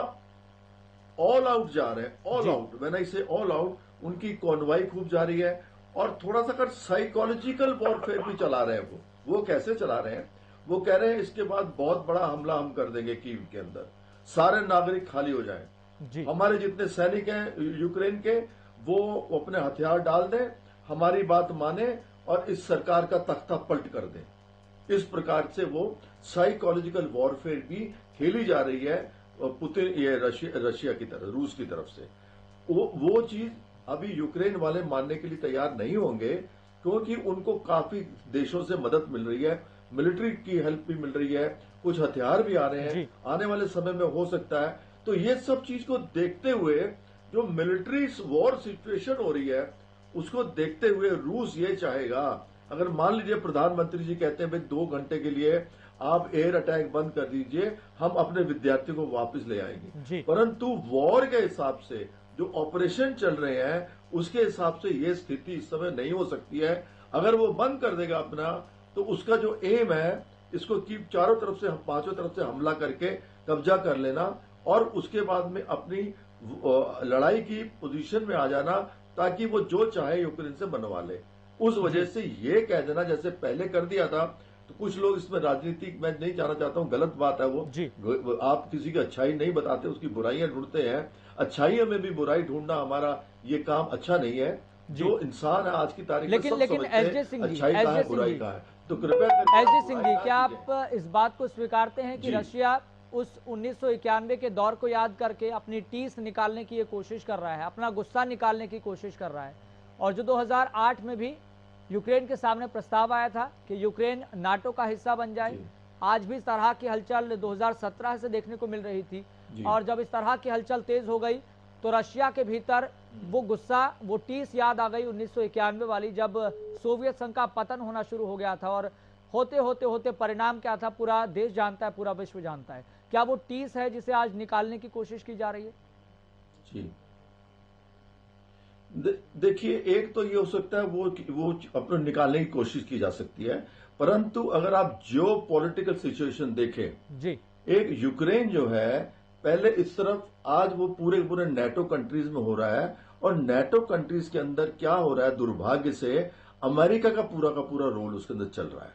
ऑल आउट जा रहे हैं। ऑल आउट, व्हेन आई से ऑल आउट, उनकी कॉन्वाई खूब जारी है और थोड़ा सा कर साइकोलॉजिकल वॉरफेयर भी चला रहे हैं। वो कैसे चला रहे हैं? वो कह रहे हैं इसके बाद बहुत बड़ा हमला हम कर देंगे कीव के अंदर, सारे नागरिक खाली हो जाएं, हमारे जितने सैनिक हैं यूक्रेन के वो अपने हथियार डाल दें, हमारी बात माने और इस सरकार का तख्ता पलट कर दें। इस प्रकार से वो साइकोलॉजिकल वॉरफेयर भी खेली जा रही है पुतिन, ये रशिया की तरफ, रूस की तरफ से। वो चीज अभी यूक्रेन वाले मानने के लिए तैयार नहीं होंगे, क्योंकि उनको काफी देशों से मदद मिल रही है, मिलिट्री की हेल्प भी मिल रही है, कुछ हथियार भी आ रहे हैं, आने वाले समय में हो सकता है। तो ये सब चीज को देखते हुए जो मिलिट्री वॉर सिचुएशन हो रही है उसको देखते हुए रूस ये चाहेगा, अगर मान लीजिए प्रधानमंत्री जी कहते हैं भाई 2 घंटे के लिए आप एयर अटैक बंद कर दीजिए, हम अपने विद्यार्थियों को वापस ले आएंगे, परंतु वॉर के हिसाब से जो ऑपरेशन चल रहे हैं उसके हिसाब से ये स्थिति इस समय नहीं हो सकती है। अगर वो बंद कर देगा अपना, तो उसका जो एम है इसको की चारों तरफ से, पांचों तरफ से हमला करके कब्जा कर लेना और उसके बाद में अपनी लड़ाई की पोजीशन में आ जाना, ताकि वो जो चाहे यूक्रेन से बनवा ले। उस वजह से ये कह देना जैसे पहले कर दिया था, तो कुछ लोग इसमें राजनीति, मैं नहीं जाना चाहता हूँ, गलत बात है वो। आप किसी की अच्छाई नहीं बताते, उसकी बुराइयां ढूंढते हैं। अच्छाइयों में भी बुराई ढूंढना हमारा ये काम अच्छा नहीं है। जो इंसान है आज की तारीख में सब समझते हैं अच्छाई का है, बुराई का है। तो कृपया एसजे सिंह जी, क्या आप इस बात को स्वीकारते हैं कि रशिया उस 1991 के दौर को याद करके अपनी टीस निकालने की ये कोशिश कर रहा है, अपना गुस्सा निकालने की कोशिश कर रहा है, और जो 2008 में भी यूक्रेन के सामने प्रस्ताव आया था कि यूक्रेन नाटो का हिस्सा बन जाए, आज भी इस तरह की हलचल 2017 से देखने को मिल रही थी, और जब इस तरह की हलचल तेज हो गई तो रशिया के भीतर वो गुस्सा, वो टीस याद आ गई 1991 वाली, जब सोवियत संघ का पतन होना शुरू हो गया था, और होते होते होते परिणाम क्या था पूरा देश जानता है, पूरा विश्व जानता है। क्या वो टीस है जिसे आज निकालने की कोशिश की जा रही है? जी देखिए, एक तो ये हो सकता है वो अपने निकालने की कोशिश की जा सकती है, परंतु अगर आप जियो पॉलिटिकल सिचुएशन देखें जी, एक यूक्रेन जो है पहले इस तरफ, आज वो पूरे नेटो कंट्रीज में हो रहा है, और नेटो कंट्रीज के अंदर क्या हो रहा है, दुर्भाग्य से अमेरिका का पूरा रोल उसके अंदर चल रहा है।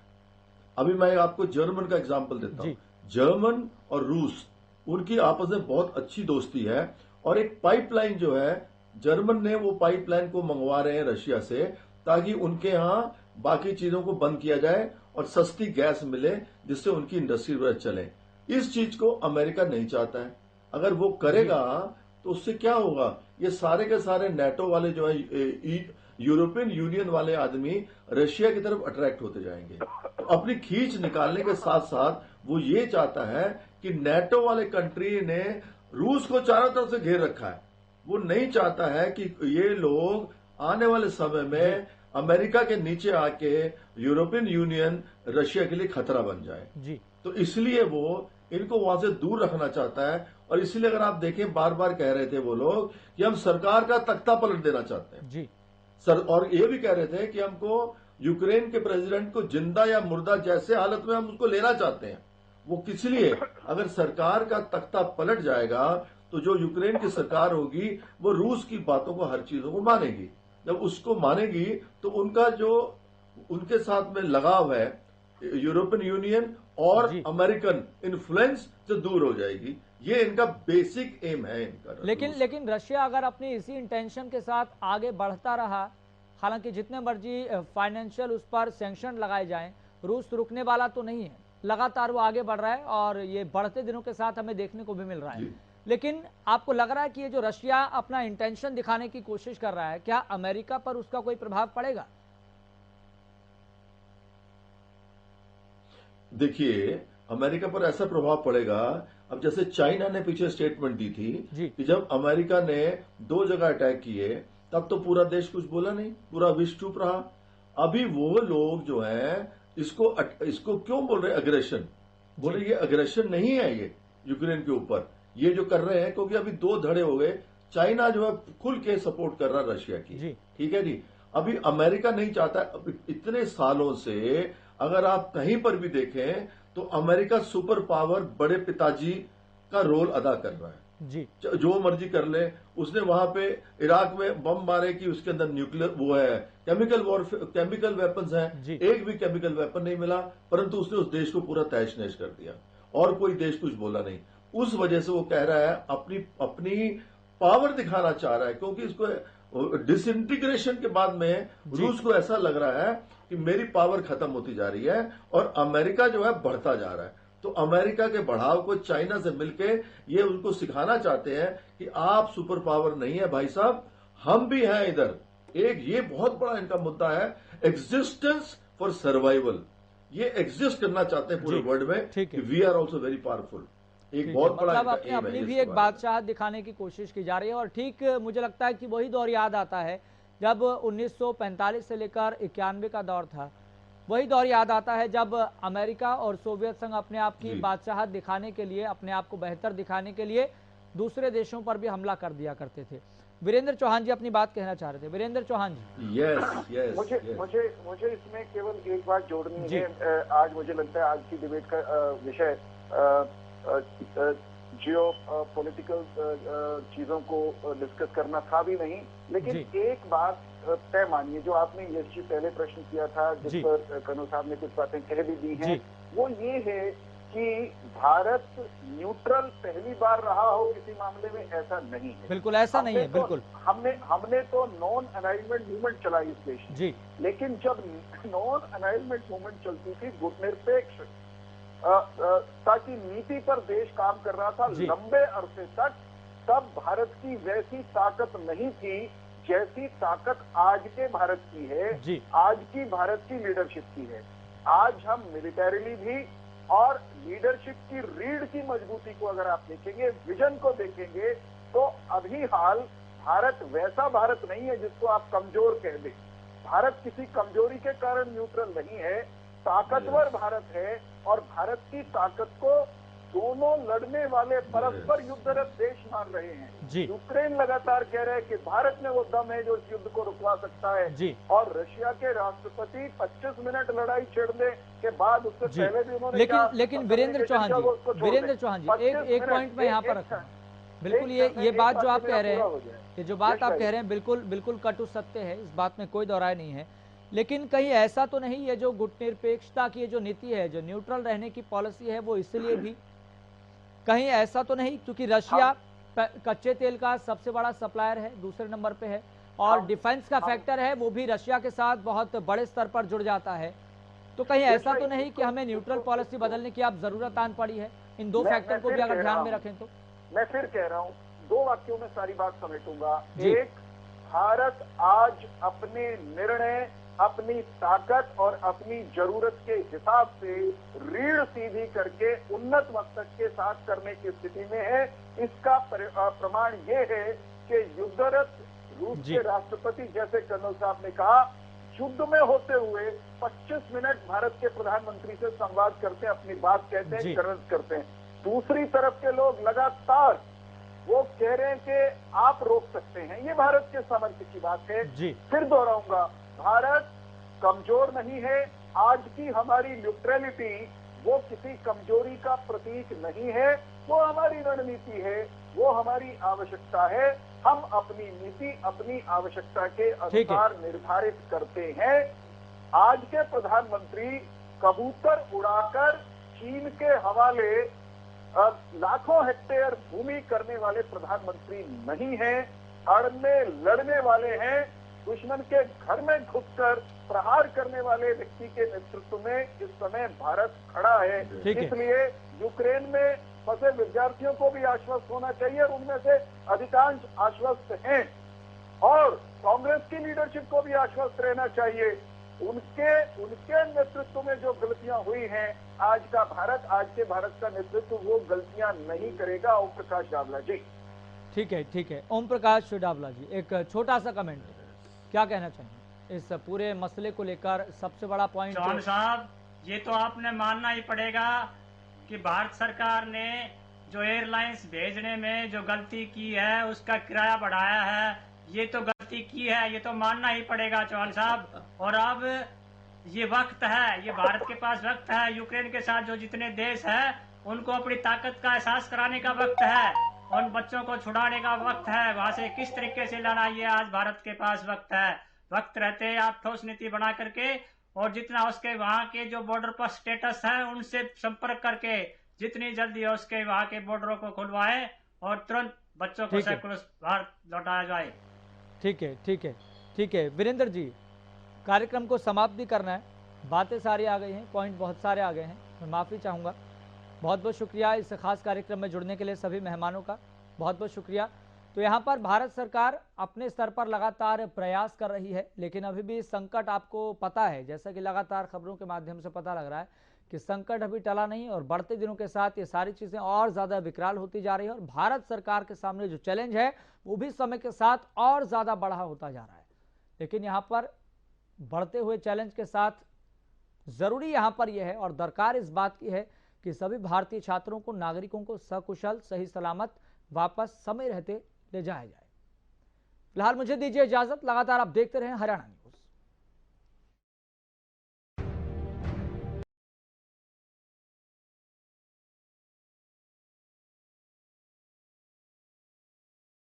अभी मैं आपको जर्मन का एग्जांपल देता हूं। जर्मन और रूस, उनकी आपस में बहुत अच्छी दोस्ती है, और एक पाइपलाइन जो है, जर्मन ने वो पाइपलाइन को मंगवा रहे हैं रशिया से, ताकि उनके यहां बाकी चीजों को बंद किया जाए और सस्ती गैस मिले, जिससे उनकी इंडस्ट्री वगैरह चले। इस चीज को अमेरिका नहीं चाहता है। अगर वो करेगा तो उससे क्या होगा, ये सारे के सारे नेटो वाले जो है यूरोपियन यूनियन वाले आदमी रशिया की तरफ अट्रैक्ट होते जाएंगे। तो अपनी खींच निकालने के साथ साथ वो ये चाहता है कि नेटो वाले कंट्री ने रूस को चारों तरफ से घेर रखा है। वो नहीं चाहता है कि ये लोग आने वाले समय में अमेरिका के नीचे आके यूरोपियन यूनियन रशिया के लिए खतरा बन जाए जी। तो इसलिए वो इनको वहां से दूर रखना चाहता है। और इसलिए अगर आप देखें, बार बार कह रहे थे वो लोग कि हम सरकार का तख्ता पलट देना चाहते हैं जी सर, और ये भी कह रहे थे कि हमको यूक्रेन के प्रेसिडेंट को जिंदा या मुर्दा जैसे हालत में हम उसको लेना चाहते हैं। वो किस लिए? अगर सरकार का तख्ता पलट जाएगा तो जो यूक्रेन की सरकार होगी वो रूस की बातों को, हर चीजों को मानेगी। जब उसको मानेगी तो उनका जो उनके साथ में लगाव है यूरोपियन यूनियन और अमेरिकन इन्फ्लुएंस से दूर हो जाएगी। ये इनका बेसिक एम है इनका। लेकिन रशिया अगर अपनी इसी इंटेंशन के साथ आगे बढ़ता रहा, हालांकि जितने मर्जी फाइनेंशियल उस पर सैंक्शन लगाए जाएं, रूस रुकने वाला तो नहीं है, लगातार वो आगे बढ़ रहा है और ये बढ़ते दिनों के साथ हमें देखने को भी मिल रहा है। लेकिन आपको लग रहा है कि ये जो रशिया अपना इंटेंशन दिखाने की कोशिश कर रहा है, क्या अमेरिका पर उसका कोई प्रभाव पड़ेगा? देखिए, अमेरिका पर ऐसा प्रभाव पड़ेगा। अब जैसे चाइना ने पीछे स्टेटमेंट दी थी कि जब अमेरिका ने 2 जगह अटैक किए तब तो पूरा देश कुछ बोला नहीं, पूरा विश्व चुप रहा। अभी वो लोग जो है इसको क्यों बोल रहे हैं अग्रेशन? बोले ये अग्रेशन नहीं है, ये यूक्रेन के ऊपर ये जो कर रहे हैं, क्योंकि अभी 2 धड़े हो गए। चाइना जो है खुल के सपोर्ट कर रहा है रशिया की, ठीक है जी। अभी अमेरिका नहीं चाहता। इतने सालों से अगर आप कहीं पर भी देखें तो अमेरिका सुपर पावर, बड़े पिताजी का रोल अदा कर रहा है जी। जो मर्जी कर ले, उसने वहां पे इराक में बम मारे कि उसके अंदर न्यूक्लियर वो है, केमिकल वेपन्स हैं, एक भी केमिकल वेपन नहीं मिला, परंतु उसने उस देश को पूरा तहस नहस कर दिया और कोई देश कुछ बोला नहीं। उस वजह से वो कह रहा है अपनी पावर दिखाना चाह रहा है, क्योंकि इसको डिसइंटीग्रेशन के बाद में रूस को ऐसा लग रहा है कि मेरी पावर खत्म होती जा रही है और अमेरिका जो है बढ़ता जा रहा है। तो अमेरिका के बढ़ाव को चाइना से मिलके ये उनको सिखाना चाहते हैं कि आप सुपर पावर नहीं है भाई साहब, हम भी हैं इधर। एक ये बहुत बड़ा इनका मुद्दा है, एग्जिस्टेंस फॉर सर्वाइवल। ये एग्जिस्ट करना चाहते हैं पूरे वर्ल्ड में कि we are also very powerful. एक बहुत बड़ा मतलब अपनी भी एक बादशाह दिखाने की कोशिश की जा रही है। और ठीक मुझे लगता है कि वही दौर याद आता है जब 1945 से लेकर 91 का दौर था। वही दौर याद आता है जब अमेरिका और सोवियत संघ अपने आप की बादशाहत दिखाने के लिए, अपने आप को बेहतर दिखाने के लिए दूसरे देशों पर भी हमला कर दिया करते थे। वीरेंद्र चौहान जी अपनी बात कहना चाह रहे थे। वीरेंद्र चौहान जी। यस। मुझे इसमें केवल एक बात जोड़नी है। आज मुझे लगता है आज की डिबेट का विषय जियो पॉलिटिकल चीजों को डिस्कस करना था भी नहीं, लेकिन एक बात तय मानिए, जो आपने यश जी पहले प्रश्न किया था, जिस पर कनू साहब ने कुछ बातें कह भी दी हैं, वो ये है कि भारत न्यूट्रल पहली बार रहा हो किसी मामले में, ऐसा नहीं है। बिल्कुल ऐसा नहीं है। बिल्कुल हमने तो नॉन अनाइलमेंट मूवमेंट चलाई इस देश में, लेकिन जब नॉन अनाइलमेंट मूवमेंट चलती थी, गुटनिरपेक्ष ताकि नीति पर देश काम कर रहा था लंबे अरसे तक, तब भारत की वैसी ताकत नहीं थी जैसी ताकत आज के भारत की है, आज की भारत की लीडरशिप की है। आज हम मिलिटरीली भी और लीडरशिप की रीढ़ की मजबूती को अगर आप देखेंगे, विजन को देखेंगे, तो अभी हाल भारत वैसा भारत नहीं है जिसको आप कमजोर कह दें। भारत किसी कमजोरी के कारण न्यूट्रल नहीं है, ताकतवर भारत है। और भारत की ताकत को दोनों लड़ने वाले परस्पर युद्धरत देश मान रहे हैं। यूक्रेन लगातार कह रहे हैं कि भारत में वो दम है जो इस युद्ध को रुकवा सकता है, और रशिया के राष्ट्रपति 25 मिनट लड़ाई छेड़ने के बाद उससे पहले भी उन्होंने लेकिन वीरेंद्र चौहान जी एक पॉइंट में यहाँ पर रखा। बिल्कुल ये बात जो आप कह रहे हैं, ये जो बात आप कह रहे हैं बिल्कुल कटु सत्य है, इस बात में कोई दोहराय नहीं है। लेकिन कहीं ऐसा तो नहीं है जो गुटनिरपेक्षता की जो नीति है, जो न्यूट्रल रहने की पॉलिसी है, वो इसलिए भी कहीं ऐसा तो नहीं क्योंकि रशिया कच्चे तेल का सबसे बड़ा सप्लायर है, दूसरे नंबर पे है, और डिफेंस का फैक्टर है, वो भी रशिया के साथ बहुत बड़े स्तर पर जुड़ जाता है। तो कहीं ऐसा तो नहीं कि हमें न्यूट्रल पॉलिसी बदलने की अब जरूरत आन पड़ी है। इन दो फैक्टर को भी अगर ध्यान में रखें तो मैं फिर कह रहा हूँ, 2 वाक्यों में सारी बात समेटूंगा। एक, भारत आज अपने निर्णय, अपनी ताकत और अपनी जरूरत के हिसाब से रीढ़ सीधी करके उन्नत मस्तक के साथ करने की स्थिति में है। इसका प्रमाण ये है कि युद्धरत रूस के राष्ट्रपति, जैसे कर्नल साहब ने कहा, युद्ध में होते हुए 25 मिनट भारत के प्रधानमंत्री से संवाद करते हैं, अपनी बात कहते हैं, कर्ज करते हैं। दूसरी तरफ के लोग लगातार वो कह रहे हैं कि आप रोक सकते हैं। ये भारत के सामर्थ्य की बात है। फिर दोहराऊंगा, भारत कमजोर नहीं है। आज की हमारी न्यूट्रलिटी वो किसी कमजोरी का प्रतीक नहीं है, वो हमारी रणनीति है, वो हमारी आवश्यकता है। हम अपनी नीति अपनी आवश्यकता के अनुसार निर्धारित करते हैं। आज के प्रधानमंत्री कबूतर उड़ाकर चीन के हवाले लाखों हेक्टेयर भूमि करने वाले प्रधानमंत्री नहीं हैं, अड़ने लड़ने वाले हैं। दुश्मन के घर में घुसकर प्रहार करने वाले व्यक्ति के नेतृत्व में इस समय भारत खड़ा है। इसलिए यूक्रेन में फंसे विद्यार्थियों को भी आश्वस्त होना चाहिए और उनमें से अधिकांश आश्वस्त हैं, और कांग्रेस की लीडरशिप को भी आश्वस्त रहना चाहिए। उनके नेतृत्व में जो गलतियां हुई हैं, आज के भारत का नेतृत्व वो गलतियां नहीं करेगा। ओम प्रकाश डावला जी। ठीक है। ओम प्रकाश डावला जी, एक छोटा सा कमेंट, क्या कहना चाहिए इस पूरे मसले को लेकर? सबसे बड़ा पॉइंट चौहान साहब, ये तो आपने मानना ही पड़ेगा कि भारत सरकार ने जो एयरलाइंस भेजने में जो गलती की है, उसका किराया बढ़ाया है, ये तो गलती की है, ये तो मानना ही पड़ेगा चौहान साहब। और अब ये वक्त है, ये भारत के पास वक्त है, यूक्रेन के साथ जो जितने देश हैं उनको अपनी ताकत का एहसास कराने का वक्त है, उन बच्चों को छुड़ाने का वक्त है, वहां से किस तरीके से लड़ना, ये आज भारत के पास वक्त है। वक्त रहते आप ठोस नीति बना करके और जितना उसके वहां के जो बॉर्डर पर स्टेटस है उनसे संपर्क करके जितनी जल्दी हो उसके वहां के बॉर्डरों को खुलवाएं और तुरंत बच्चों को सेकुलर भारत लौटाया जाए। ठीक है वीरेंद्र जी, कार्यक्रम को समाप्त भी करना है, बातें सारी आ गई हैं, पॉइंट बहुत सारे आ गए हैं, मैं माफ़ी चाहूँगा। बहुत बहुत शुक्रिया इस खास कार्यक्रम में जुड़ने के लिए सभी मेहमानों का, बहुत बहुत शुक्रिया। तो यहाँ पर भारत सरकार अपने स्तर पर लगातार प्रयास कर रही है, लेकिन अभी भी संकट आपको पता है, जैसा कि लगातार खबरों के माध्यम से पता लग रहा है कि संकट अभी टला नहीं और बढ़ते दिनों के साथ ये सारी चीज़ें और ज़्यादा विकराल होती जा रही है और भारत सरकार के सामने जो चैलेंज है वो भी समय के साथ और ज़्यादा बड़ा होता जा रहा है। लेकिन यहाँ पर बढ़ते हुए चैलेंज के साथ ज़रूरी यहाँ पर यह है और दरकार इस बात की है कि सभी भारतीय छात्रों को, नागरिकों को सकुशल सही सलामत वापस समय रहते ले जाया जाए। फिलहाल मुझे दीजिए इजाजत, लगातार आप देखते रहें हरियाणा न्यूज़।